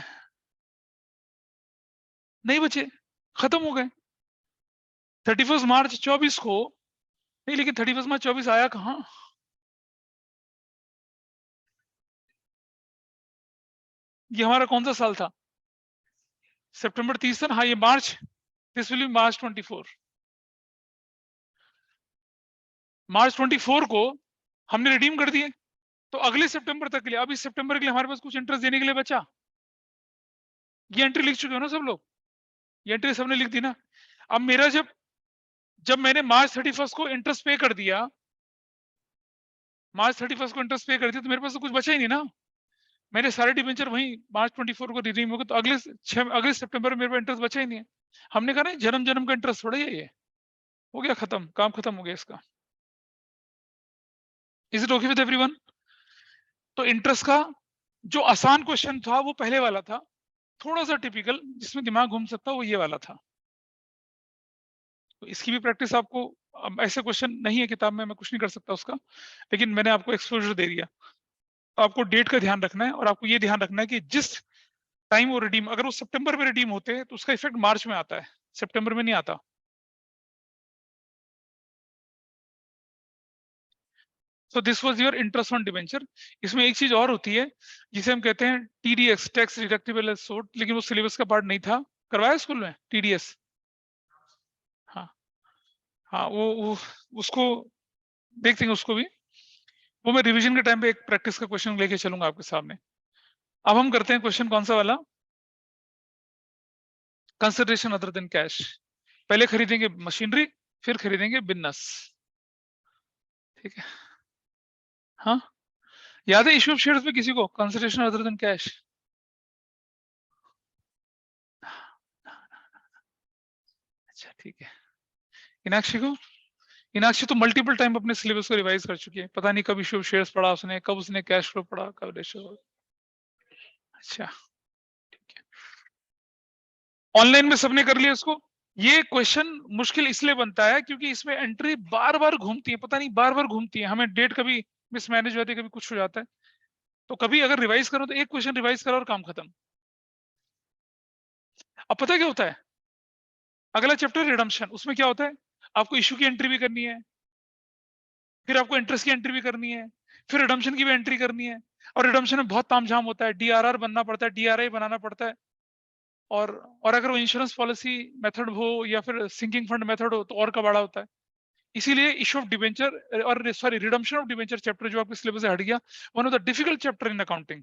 A: नहीं बचे, खत्म हो गए। 31 मार्च 24 को नहीं, लेकिन 31 मार्च 24 आया कहां? ये हमारा कौन सा साल था? सितंबर 30 था। हाँ, ये मार्च, दिस विल बी मार्च 24। मार्च 24 को हमने रिडीम कर दिए, तो अगले सितंबर तक के लिए, अब इस सितंबर के लिए हमारे पास कुछ इंटरेस्ट देने के लिए बचा। ये एंट्री लिख चुके हो ना सब लोग? ये एंट्री सबने लिख दी ना? अब मेरा जब जब मैंने मार्च 31 को इंटरेस्ट पे कर दिया, मार्च 31 को इंटरेस्ट पे कर दिया, तो मेरे पास तो कुछ बचा ही नहीं ना। मेरे सारे डिबेंचर वहीं मार्च 24 को रिडीम हो गए, तो अगले सितंबर में मेरे पास इंटरेस्ट बचा ही नहीं है। हमने कहा ना, जन्म जन्म का इंटरेस्ट थोड़ा ही है ये, हो गया खत्म, काम खत्म हो गया इसका। Is it okay with everyone? तो इंटरेस्ट का जो आसान क्वेश्चन था वो पहले वाला था, थोड़ा सा टिपिकल जिसमें दिमाग घूम सकता वो ये वाला था। तो इसकी भी प्रैक्टिस आपको, ऐसे क्वेश्चन नहीं है किताब में, मैं कुछ नहीं कर सकता उसका, लेकिन मैंने आपको एक्सपोजर दे दिया। आपको डेट का ध्यान रखना है, और आपको ये ध्यान रखना है कि जिस टाइम वो रिडीम, अगर वो सितंबर में रिडीम होते हैं तो उसका इफेक्ट मार्च में आता है, सितंबर में नहीं आता। So this was your interest on debenture. इसमें एक चीज और होती है जिसे हम कहते हैं टीडीएस, टैक्स डिडक्टिबल एज सोट, लेकिन वो सिलेबस का पार्ट नहीं था। करवाया स्कूल में टीडीएस? हाँ हाँ, वो उसको देखते हैं उसको भी, वो मैं रिवीजन के टाइम पे एक प्रैक्टिस का क्वेश्चन लेके चलूंगा आपके सामने। अब हम करते हैं क्वेश्चन कौन सा वाला? Consideration other than cash. पहले खरीदेंगे मशीनरी, फिर खरीदेंगे बिजनेस, ठीक है? हाँ, याद है इशू ऑफ शेयर्स में किसी को कंसिडरेशन अदर देन कैश? अच्छा ठीक है। मीनाक्षी को, मीनाक्षी तो मल्टीपल टाइम अपने सिलेबस को रिवाइज कर चुकी है, पता नहीं कब इशू ऑफ शेयर्स पढ़ा उसने, कब उसने कैश फ्लो पढ़ा, कब रेशियो। अच्छा ठीक है, ऑनलाइन में सबने कर लिया इसको। ये क्वेश्चन मुश्किल इसलिए बनता है क्योंकि इसमें एंट्री बार बार घूमती है, पता नहीं बार बार घूमती है, हमें डेट कभी मिसमैनेज हो जाती है, कभी कुछ हो जाता है। तो कभी अगर रिवाइज करो तो एक क्वेश्चन रिवाइज करो और काम खत्म। अब पता क्या होता है, अगला चैप्टर रिडम्पशन, उसमें क्या होता है, आपको इशू की एंट्री भी करनी है, फिर आपको इंटरेस्ट की एंट्री भी करनी है, फिर रिडम्पशन की भी एंट्री करनी है, और रिडम्पशन में बहुत तामझाम होता है, डीआरआर बनना पड़ता है, डीआरआई बनाना पड़ता है, और अगर वो इंश्योरेंस पॉलिसी मेथड हो या फिर सिंकिंग फंड मेथड हो तो और कबाड़ा होता है। इसीलिए इशू ऑफ डिबेंचर और sorry redemption of debenture chapter जो आपके सिलेबस से हट गया, one of the difficult chapter in accounting.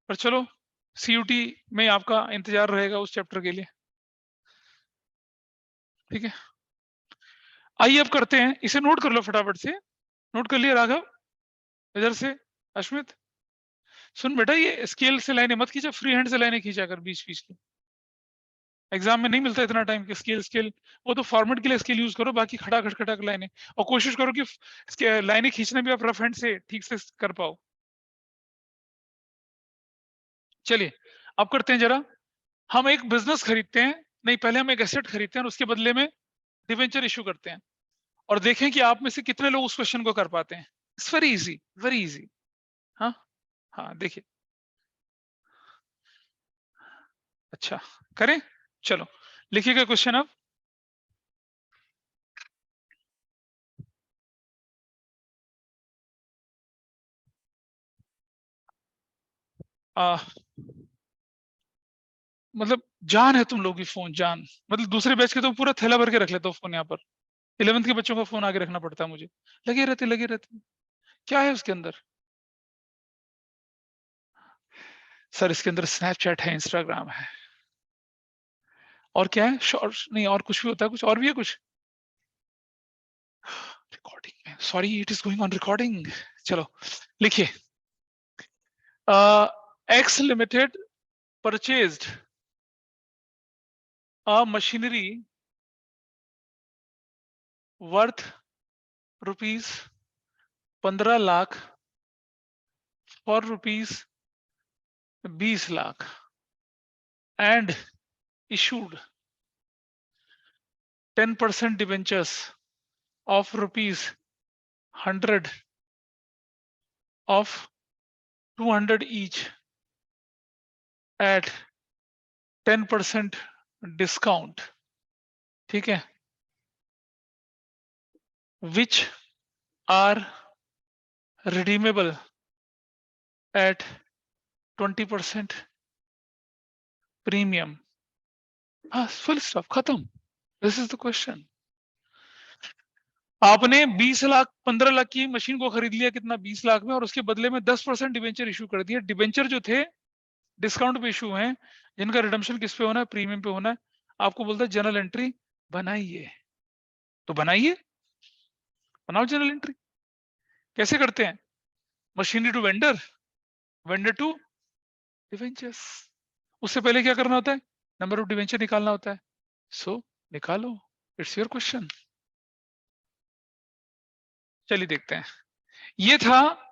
A: पर चलो, सीयूटी में आपका इंतजार रहेगा उस चैप्टर के लिए, ठीक है? आइए अब करते हैं, इसे नोट कर लो फटाफट से। नोट कर लिया राघव? इधर से अश्मित, सुन बेटा, ये स्केल से लाइनें मत खींचा, फ्री हैंड से लाइनें खींचा कर बीच बीच की। एग्जाम में नहीं मिलता इतना टाइम कि स्केल स्केल, वो तो फॉर्मेट के लिए स्केल यूज करो, बाकी खड़ा खट खटक लाइनें, और कोशिश करो कि लाइनें खींचने भी आप रफ हैंड से ठीक से कर पाओ। चलिए अब करते हैं जरा, हम एक बिजनेस खरीदते हैं, नहीं पहले हम एक एसेट खरीदते हैं और उसके बदले में डिवेंचर इशू करते हैं, और देखें कि आप में से कितने लोग उस क्वेश्चन को कर पाते हैं। It's very easy, very easy. हाँ हाँ, देखिए। अच्छा, करें, चलो लिखिएगा क्वेश्चन अब। मतलब जान है तुम लोग की फोन, जान। मतलब दूसरे बैच के तो पूरा थैला भर के रख लेता हूँ फोन यहाँ पर। 11th के बच्चों का फोन आगे रखना पड़ता है मुझे। लगे रहते। क्या है उसके अंदर? सर इसके अंदर स्नैपचैट है, इंस्टाग्राम है, और क्या है? शॉर्ट्स नहीं, और कुछ भी होता है, कुछ और भी है कुछ। रिकॉर्डिंग में, sorry it is going on recording. चलो लिखिए। X limited purchased a machinery worth rupees 15 lakh for rupees 20 lakh and issued 10% debentures of rupees 100 of 200 each at 10% discount, ठीक है, which are redeemable at 20% premium। हाँ, full stop, खत्म। This is the question। आपने 20 लाख 15 लाख की machine को खरीद लिया, कितना? 20 लाख में, और उसके बदले में 10% डिबेंचर इशू कर दिया। डिबेंचर जो थे डिस्काउंट पे इशू हैं, जिनका रिडम्पशन किस पे होना है? प्रीमियम पे होना है। आपको बोलता है जनरल एंट्री बनाइए, तो बनाइए, बनाओ जनरल एंट्री। कैसे करते हैं? Machinery to vendor, vendor to debentures. उससे पहले क्या करना होता है? नंबर ऑफ डिवेंचर निकालना होता है। सो निकालो, इट्स योर क्वेश्चन। चलिए देखते हैं। ये था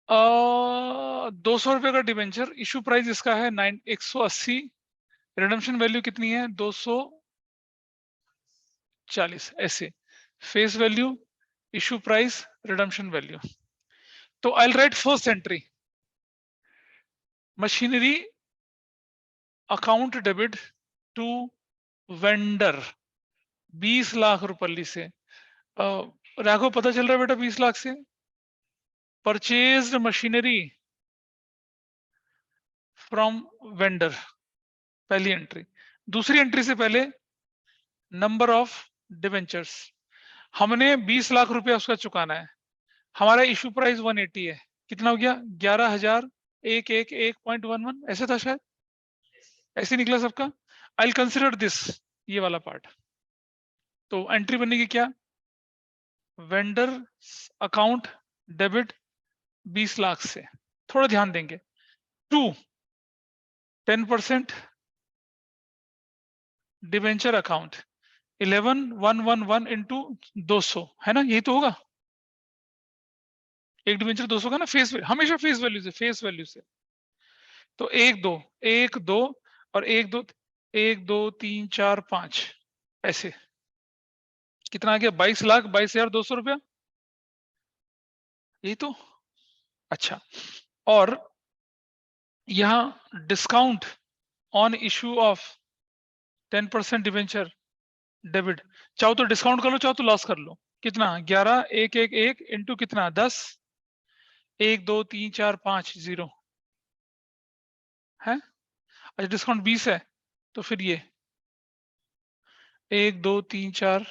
A: 200 रुपए का डिवेंचर। इशू प्राइस इसका है 180। रिडम्पशन वैल्यू कितनी है? 240। ऐसे face value, issue price, redemption value. तो I write first entry, machinery account debit to vendor 20 lakh रुपये से। राघव पता चल रहा है बेटा 20 लाख से? परचेज्ड मशीनरी फ्रॉम वेंडर, पहली एंट्री। दूसरी एंट्री से पहले नंबर ऑफ डिवेंचर्स, हमने 20 लाख रुपया उसका चुकाना है। हमारा इशू प्राइस 180 है। कितना हो गया? 11,111.11, ऐसे था शायद, ऐसे निकला सबका। आई कंसिडर दिस, ये वाला पार्ट। तो एंट्री बनेगी क्या? वेंडर अकाउंट डेबिट 20 लाख से। थोड़ा ध्यान देंगे। टू 10% डिवेंचर अकाउंट 11,111 इंटू 200, है ना? यही तो होगा। एक डिवेंचर 200 का ना, फेस वैल्यू, हमेशा फेस वैल्यू से, फेस वैल्यू से। तो 1 2 1 2 और 1 2 1 2 3 4 5, ऐसे कितना आ गया? 22,22,200 रुपया, यही तो। अच्छा, और यहां discount on issue of 10% debenture debit. चाहो तो डिस्काउंट कर लो, चाहो तो लॉस कर लो। कितना? 11,111 इंटू कितना? 10, 1 2 3 4 5 0 है। अच्छा, डिस्काउंट 20 है, तो फिर ये 1 2 3 4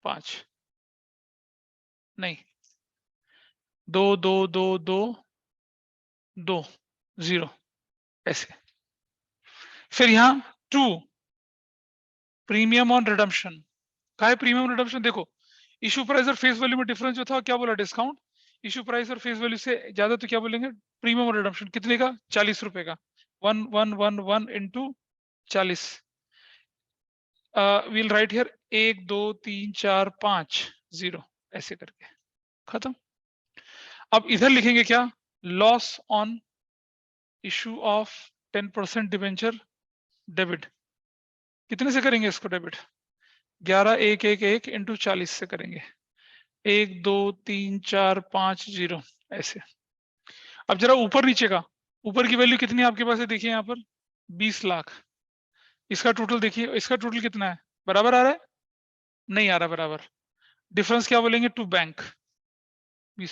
A: 5, नहीं, 2 2 2 2 2 0, ऐसे। फिर यहां 2 प्रीमियम ऑन रिडम्पशन। का है प्रीमियम रिडम्पशन? देखो, इशू प्राइस और फेस वैल्यू में डिफरेंस जो था, क्या बोला? डिस्काउंट। इशू प्राइस और फेस वैल्यू से ज्यादा तो क्या बोलेंगे? प्रीमियम और रिडम्पशन। कितने का? 40 रुपए का। 1111 इंटू 40। विल राइट हियर 1 2 3 4 5 0, ऐसे करके खत्म। अब इधर लिखेंगे क्या? Loss on issue of 10% debenture debit. कितने से करेंगे इसको डेबिट? 11 1 1 1 इंटू 40 से करेंगे, 1 2 3 4 5 0 ऐसे। अब जरा ऊपर नीचे का, ऊपर की वैल्यू कितनी आपके पास है देखिए यहाँ पर 20 लाख। इसका टोटल देखिए, इसका टोटल कितना है, बराबर आ रहा है, नहीं आ रहा बराबर। डिफरेंस क्या बोलेंगे, टू बैंक।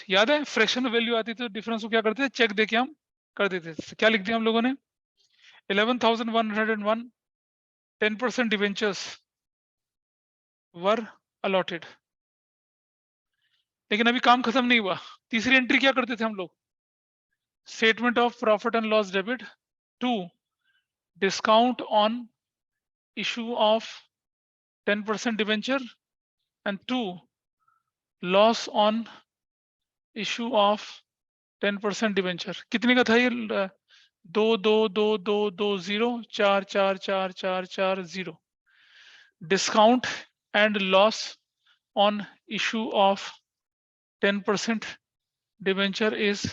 A: याद है फ्रैक्शन वैल्यू आती तो डिफरेंस को क्या करते थे, चेक देके हम कर देते थे। क्या लिख दिया हम लोगों ने, 11,101 10% डिवेंचर्स वर अलॉटेड। लेकिन अभी काम खत्म नहीं हुआ। तीसरी एंट्री क्या करते थे हम लोग, statement of profit and loss debit to discount on issue of 10% debenture and to loss on issue of 10% debenture. कितने का था ये, 2 2 2 2 2 0 4 4 4 4 4 0। Discount and loss on issue of 10% debenture is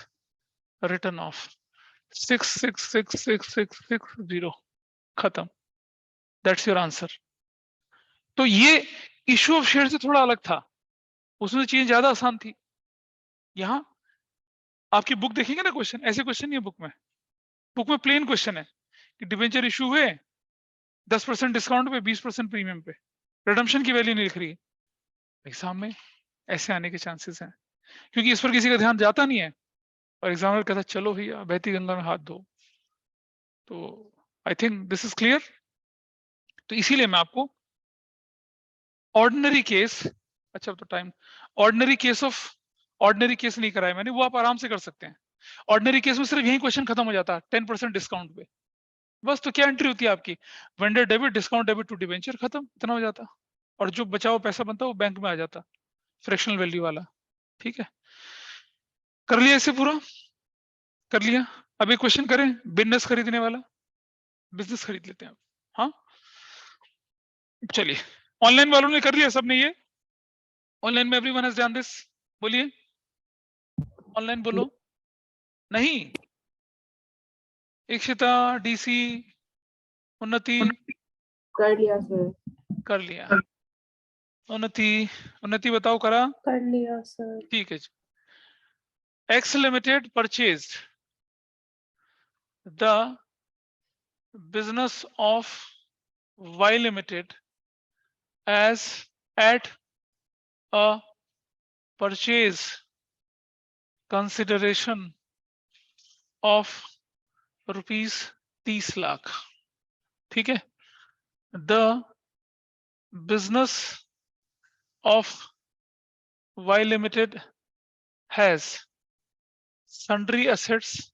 A: written of 6666660, खत्म। That's your answer. तो ये issue of share से थोड़ा अलग था, उसमें चीजें ज्यादा आसान थी। यहाँ आपकी बुक देखेंगे ना, क्वेश्चन ऐसे क्वेश्चन नहीं है बुक में। बुक में प्लेन क्वेश्चन है कि डिवेंचर इशू हुए 10% डिस्काउंट पे 20% प्रीमियम पे, रिडम्पशन की वैल्यू नहीं लिख रही है। एग्जाम में ऐसे आने के चांसेस हैं, क्योंकि इस पर किसी का ध्यान जाता नहीं है और एग्जामिनर कहता चलो भैया बहती गंगा में हाथ धो। तो I think this is clear. तो इसीलिए मैं आपको ऑर्डिनरी केस, अच्छा तो टाइम, ऑर्डिनरी केस नहीं कराया मैंने, वो आप आराम से कर सकते हैं। ऑर्डिनरी केस में सिर्फ यही क्वेश्चन खत्म हो जाता है 10% डिस्काउंट पे, बस। तो क्या एंट्री होती है आपकी, vendor debit discount debit to debenture, खत्म, इतना हो जाता। और जो बचा हुआ पैसा बनता वो बैंक में आ जाता, फ्रैक्शनल वैल्यू वाला। ठीक है, कर लिया इसे पूरा, कर लिया। अब एक क्वेश्चन करें बिजनेस खरीदने वाला, बिजनेस खरीद लेते हैं। हाँ चलिए, ऑनलाइन वालों ने कर लिया सबने ये, ऑनलाइन में एवरीवन हैज डन दिस, बोलिए ऑनलाइन बोलो। नहीं, इक्षिता, डीसी, उन्नति,
B: कर लिया सर।
A: कर लिया। उन्नति बताओ करा,
B: कर लिया सर।
A: ठीक है जी। X Limited purchased the business of Y Limited as at a purchase consideration of rupees 30 lakh. ठीक है, the business of Y Limited has sundry assets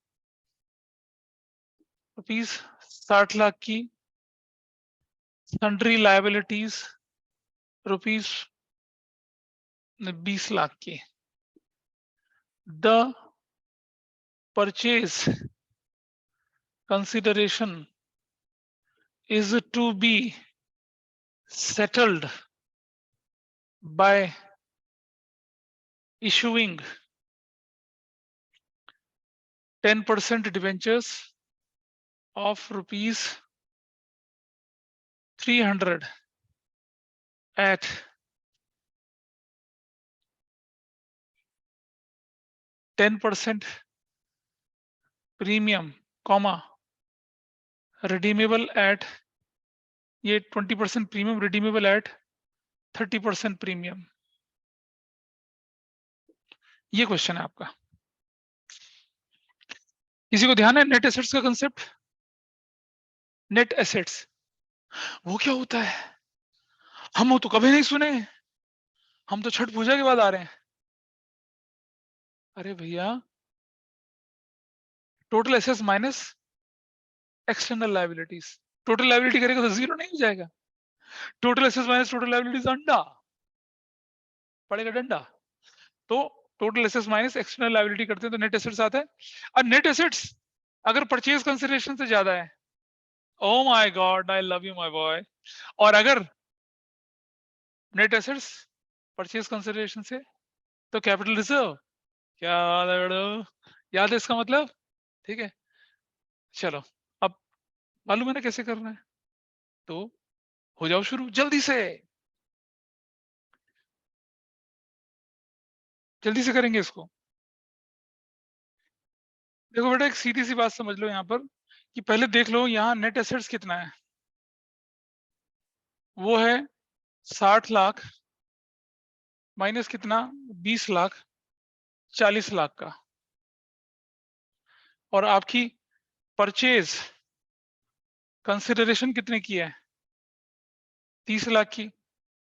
A: rupees 60 lakh की, sundry liabilities rupees 20 लाख की। The purchase consideration is to be settled by issuing 10% debentures of rupees 300 at 10% premium, comma redeemable at, ये 20% premium redeemable at 30% premium। ये question है आपका। किसी को ध्यान है नेट एसेट्स का कंसेप्ट? नेट एसेट्स वो क्या होता है, हम तो कभी नहीं सुने, हम तो छठ पूजा के बाद आ रहे हैं। अरे भैया, total assets minus external liabilities. Total liability करेगा तो जीरो नहीं हो जाएगा? Total assets minus total liabilities अंडा पड़ेगा डंडा। तो total assets minus external liability करते हैं तो नेट एसेट्स आता है। और नेट एसेट्स अगर परचेज कंसिडरेशन से ज्यादा है, oh my God I love you my boy. और अगर नेट एसेट्स परचेज कंसिडरेशन से, तो कैपिटल रिजर्व। क्या याद है इसका मतलब? ठीक है, चलो अब मालूम है ना कैसे करना है, तो हो जाओ शुरू जल्दी से। जल्दी से करेंगे इसको। देखो बेटा, एक सीधी सी बात समझ लो यहाँ पर कि पहले देख लो यहाँ नेट एसेट्स कितना है, वो है 60 लाख माइनस कितना 20 लाख 40 लाख का, और आपकी परचेज कंसिडरेशन कितने की है 30 लाख की।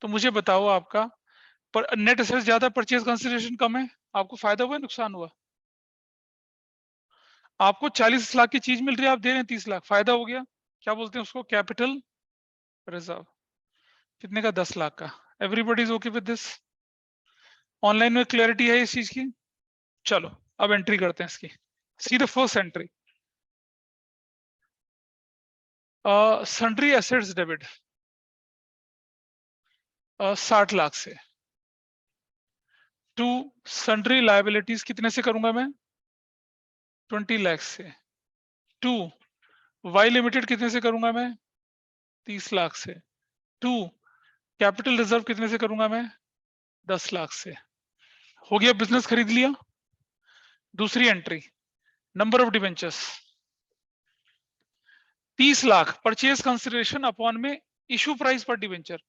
A: तो मुझे बताओ आपका पर नेट एसेट्स ज्यादा परचेज कंसिडरेशन कम है, आपको फायदा हुआ नुकसान हुआ? आपको 40 लाख की चीज मिल रही है, आप दे रहे हैं 30 लाख, फायदा हो गया। क्या बोलते हैं उसको? Capital reserve. कितने का? 10 लाख का। Everybody is okay with this? Online में क्लैरिटी है इस चीज की? चलो अब एंट्री करते हैं इसकी। See the first entry, sundry assets debit 60 lakh से, टू सन्ड्री लायबिलिटीज कितने से करूंगा मैं 20 लाख से, टू वाई लिमिटेड कितने से करूंगा मैं 30 लाख से, टू कैपिटल रिजर्व कितने से करूंगा मैं 10 लाख से। हो गया, बिजनेस खरीद लिया। दूसरी entry, number of debentures 30 lakh, purchase consideration upon में इशू प्राइस पर डिवेंचर।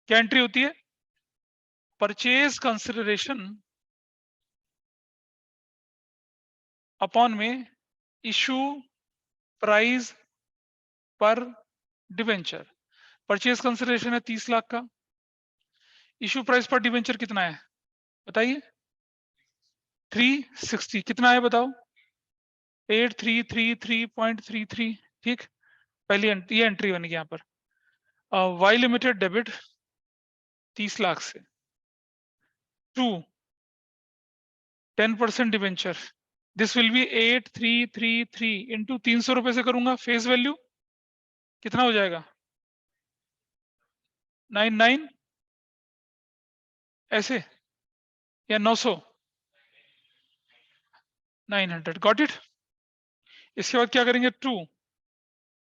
A: क्या एंट्री होती है? परचेज कंसिडरेशन अपॉन में इशू प्राइस पर डिवेंचर। परचेज कंसिडरेशन है 30 लाख का, इशू प्राइस पर डिवेंचर कितना है बताइए? 360। कितना है बताओ? 8333.33। ठीक, पहली ये एंट्री बन गई यहाँ पर। वाई लिमिटेड डेबिट 30 लाख से, to 10% debenture, this will be 8333 into 300 रुपए से करूंगा फेस वैल्यू, कितना हो जाएगा 99 ऐसे, या 900 900। Got it? इसके बाद क्या करेंगे? टू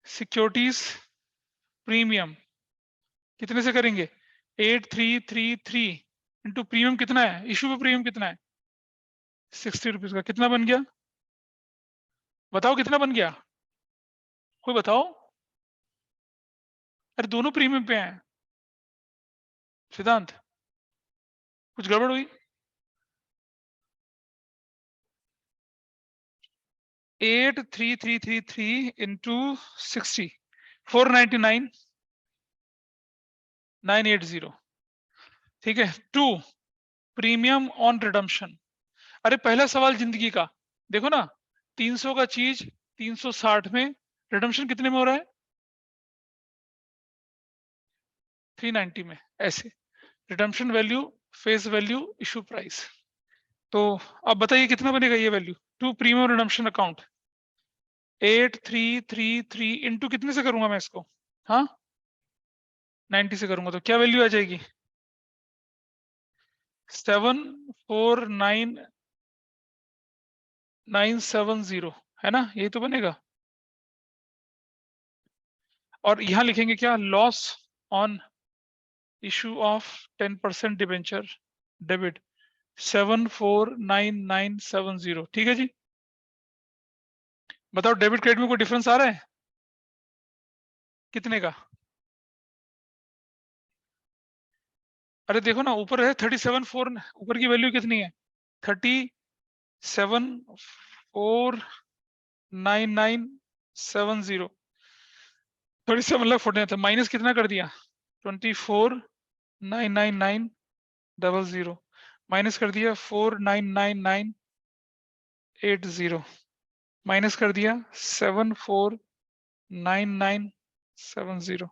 A: सिक्योरिटीज प्रीमियम कितने से करेंगे 8333 इंटू प्रीमियम कितना है, इशू पे प्रीमियम कितना है 60 रुपीज का। कितना बन गया बताओ? कितना बन गया कोई बताओ? अरे दोनों प्रीमियम पे हैं सिद्धांत, कुछ गड़बड़ हुई? 8333 इंटू 60 499,980। ठीक है, टू प्रीमियम ऑन रिडम्पशन। अरे पहला सवाल जिंदगी का, देखो ना 300 का चीज 360 में, रिडम्पशन कितने में हो रहा है 390 में। ऐसे redemption value, face value, issue price. तो अब बताइए कितना बनेगा ये value? To premium redemption account 8333 into कितने से करूंगा मैं इसको? हाँ 90 से करूंगा तो क्या वैल्यू आ जाएगी 749970, है ना? यही तो बनेगा। और यहां लिखेंगे क्या? Loss on issue of 10% debenture debit 749970। ठीक है जी, बताओ डेबिट क्रेडिट में कोई डिफरेंस आ रहा है कितने का? अरे देखो ना ऊपर है 37,400, ऊपर की वैल्यू कितनी है 37,49970। 37,49 था, माइनस कितना कर दिया 24,999,000 माइनस कर दिया 4,999,80 माइनस कर दिया 74,999,70।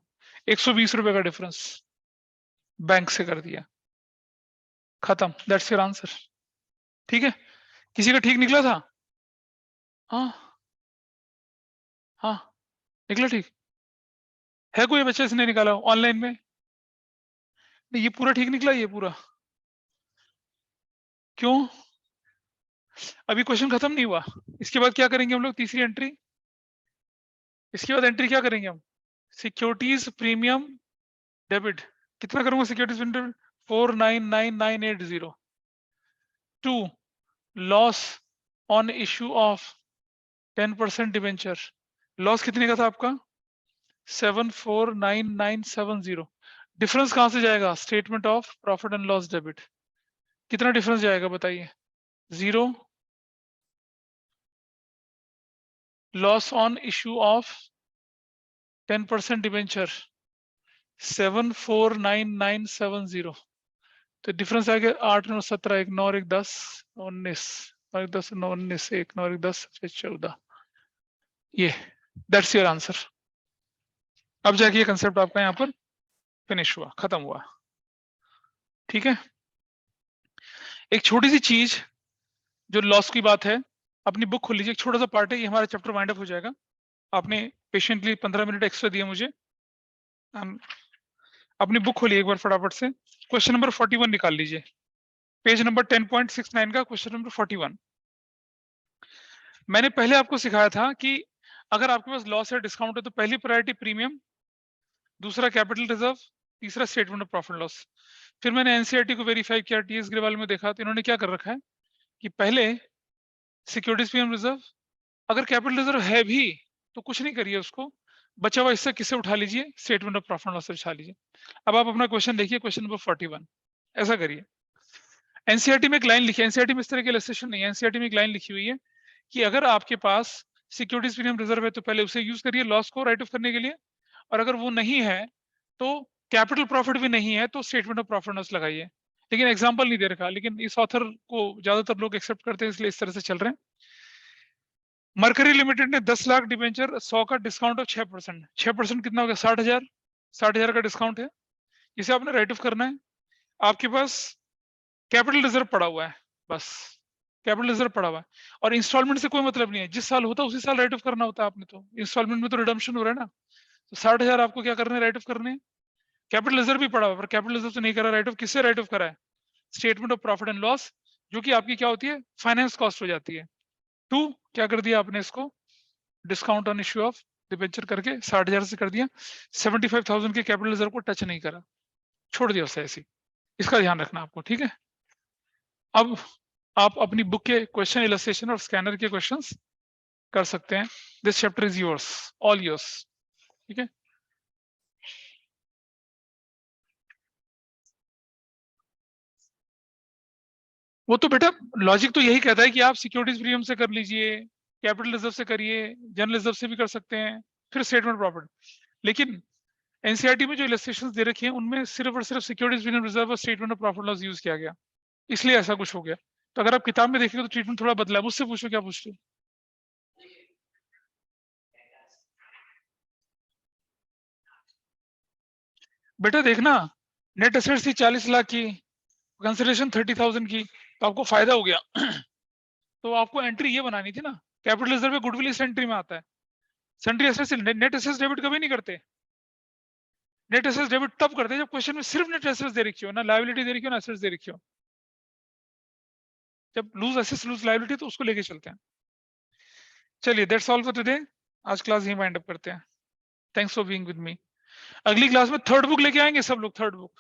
A: 120 रुपए का डिफरेंस बैंक से कर दिया, खत्म। That's your answer. ठीक है, किसी का ठीक निकला था? हाँ हाँ निकला ठीक है? कोई बच्चे इसने निकाला ऑनलाइन में? नहीं ये पूरा ठीक निकला, ये पूरा क्यों? अभी क्वेश्चन खत्म नहीं हुआ। इसके बाद क्या करेंगे हम लोग? तीसरी एंट्री। इसके बाद एंट्री क्या करेंगे हम? सिक्योरिटीज प्रीमियम डेबिट कितना करूंगा securities premium? 499980 to loss on issue of 10% debenture, loss कितने का था आपका 749970, डिफरेंस कहां से जाएगा statement of profit and loss debit, कितना डिफरेंस जाएगा बताइए 0, loss on issue of 10% debenture 749970, तो डिफरेंस आ गया 8 9 17 1 9 1 10 19 9 10 9 19 1 9 1 10 14, ये दैट्स योर आंसर। अब जाके ये कंसेप्ट आपका यहाँ पर फिनिश हुआ, खत्म हुआ, ठीक है। एक छोटी सी चीज जो लॉस की बात है, अपनी बुक खोल लीजिए, एक छोटा सा पार्ट है, ये हमारा चैप्टर वाइंड अप हो जाएगा। आपने पेशेंटली 15 मिनट एक्स्ट्रा दिया मुझे। अपनी बुक खोलिए एक बार फटाफट से, क्वेश्चन नंबर 41 निकाल लीजिए, पेज नंबर 10.69 का क्वेश्चन नंबर 41। मैंने पहले आपको सिखाया था कि अगर आपके पास लॉस या डिस्काउंट है तो पहली प्रायोरिटी प्रीमियम, दूसरा कैपिटल रिजर्व, तीसरा स्टेटमेंट ऑफ प्रॉफिट लॉस। फिर मैंने एनसीईआरटी को वेरीफाई किया, टीएस ग्रेवाल में देखा तो इन्होंने क्या कर रखा है कि पहले सिक्योरिटीज प्रीमियम रिजर्व, अगर कैपिटल रिजर्व है भी तो कुछ नहीं करिए, उसको बचा हुआ हिस्सा किससे उठा लीजिए, स्टेटमेंट ऑफ प्रॉफिट लॉस से उठा लीजिए। अब आप अपना क्वेश्चन देखिए, क्वेश्चन नंबर 41, ऐसा करिए। एनसीईआरटी में एक लाइन लिखी है, एनसीईआरटी में इस तरह की इलस्ट्रेशन नहीं है, एनसीईआरटी में एक लाइन लिखी हुई है कि अगर आपके पास सिक्योरिटीज प्रीमियम रिजर्व है तो पहले उसे यूज करिए लॉस को राइट ऑफ करने के लिए, और अगर वो नहीं है तो कैपिटल प्रॉफिट भी नहीं है तो स्टेटमेंट ऑफ प्रॉफिट लॉस लगाइए। लेकिन एग्जांपल नहीं दे रखा, लेकिन इस ऑथर को ज्यादातर लोग एक्सेप्ट करते हैं इसलिए इस तरह से चल रहे हैं। मरकरी लिमिटेड ने 10 लाख डिबेंचर 100 का डिस्काउंट ऑफ 6%, 6% कितना हो गया 60,000, 60,000 का डिस्काउंट है, इसे आपने राइट ऑफ करना है। आपके पास कैपिटल रिजर्व पड़ा हुआ है, बस कैपिटल रिजर्व पड़ा हुआ है, और इंस्टॉलमेंट से कोई मतलब नहीं है, जिस साल होता है उसी साल राइट ऑफ करना होता है आपने, तो इंस्टॉलमेंट में तो रिडम्पशन हो रहा है ना, तो 60,000 आपको क्या करने राइट ऑफ करने हैं। कैपिटल रिजर्व भी पड़ा हुआ है, पर कैपिटल रिजर्व तो नहीं करा राइट ऑफ, किससे राइट ऑफ करा है statement of profit and loss, जो कि आपकी क्या होती है फाइनेंस कॉस्ट हो जाती है। टू क्या कर दिया आपने इसको discount on issue of debenture करके 60,000 से कर दिया, 75,000 के कैपिटल रिजर्व को टच नहीं करा, छोड़ दिया उसे ऐसी, इसका ध्यान रखना आपको, ठीक है। अब आप अपनी बुक के क्वेश्चन इलस्ट्रेशन और स्कैनर के क्वेश्चंस कर सकते हैं। This chapter is yours, all yours, ठीक है। वो तो बेटा लॉजिक तो यही कहता है कि आप सिक्योरिटीज प्रीमियम से कर लीजिए, कैपिटल रिजर्व से करिए, जनरल रिजर्व से भी कर सकते हैं, फिर स्टेटमेंट प्रॉफिट। लेकिन एनसीईआरटी में जो इलस्ट्रेशंस दे रखी हैं उनमें सिर्फ और सिर्फ सिक्योरिटीज प्रीमियम रिजर्व और statement of profit loss use किया गया, इसलिए ऐसा कुछ हो गया। तो अगर आप किताब में देखेंगे तो ट्रीटमेंट थोड़ा बदला है। मुझसे पूछो क्या पूछ रहे हो। बेटा देखना, नेट एसेट्स थी 40 लाख की, कंसिडरेशन 30,000 की, तो आपको फायदा हो गया। तो आपको एंट्री ये बनानी थी ना, कैपिटल रिजर्व में गुडविल इस एंट्री में आता है, sundry assets net assets debit कभी नहीं करते, नेट एसेट्स डेबिट तब करते हैं जब क्वेश्चन में सिर्फ नेट एसेट्स दे रखी हो, ना लायबिलिटी दे रखी हो ना एसेट्स दे रखी हो। जब लूज एसेट्स लूज लायबिलिटी तो उसको लेके चलते हैं। चलिए दैट्स ऑल फॉर टुडे, आज क्लास यहीं वाइंड अप करते हैं। Thanks for being with me. अगली क्लास में थर्ड बुक लेके आएंगे सब लोग, थर्ड बुक।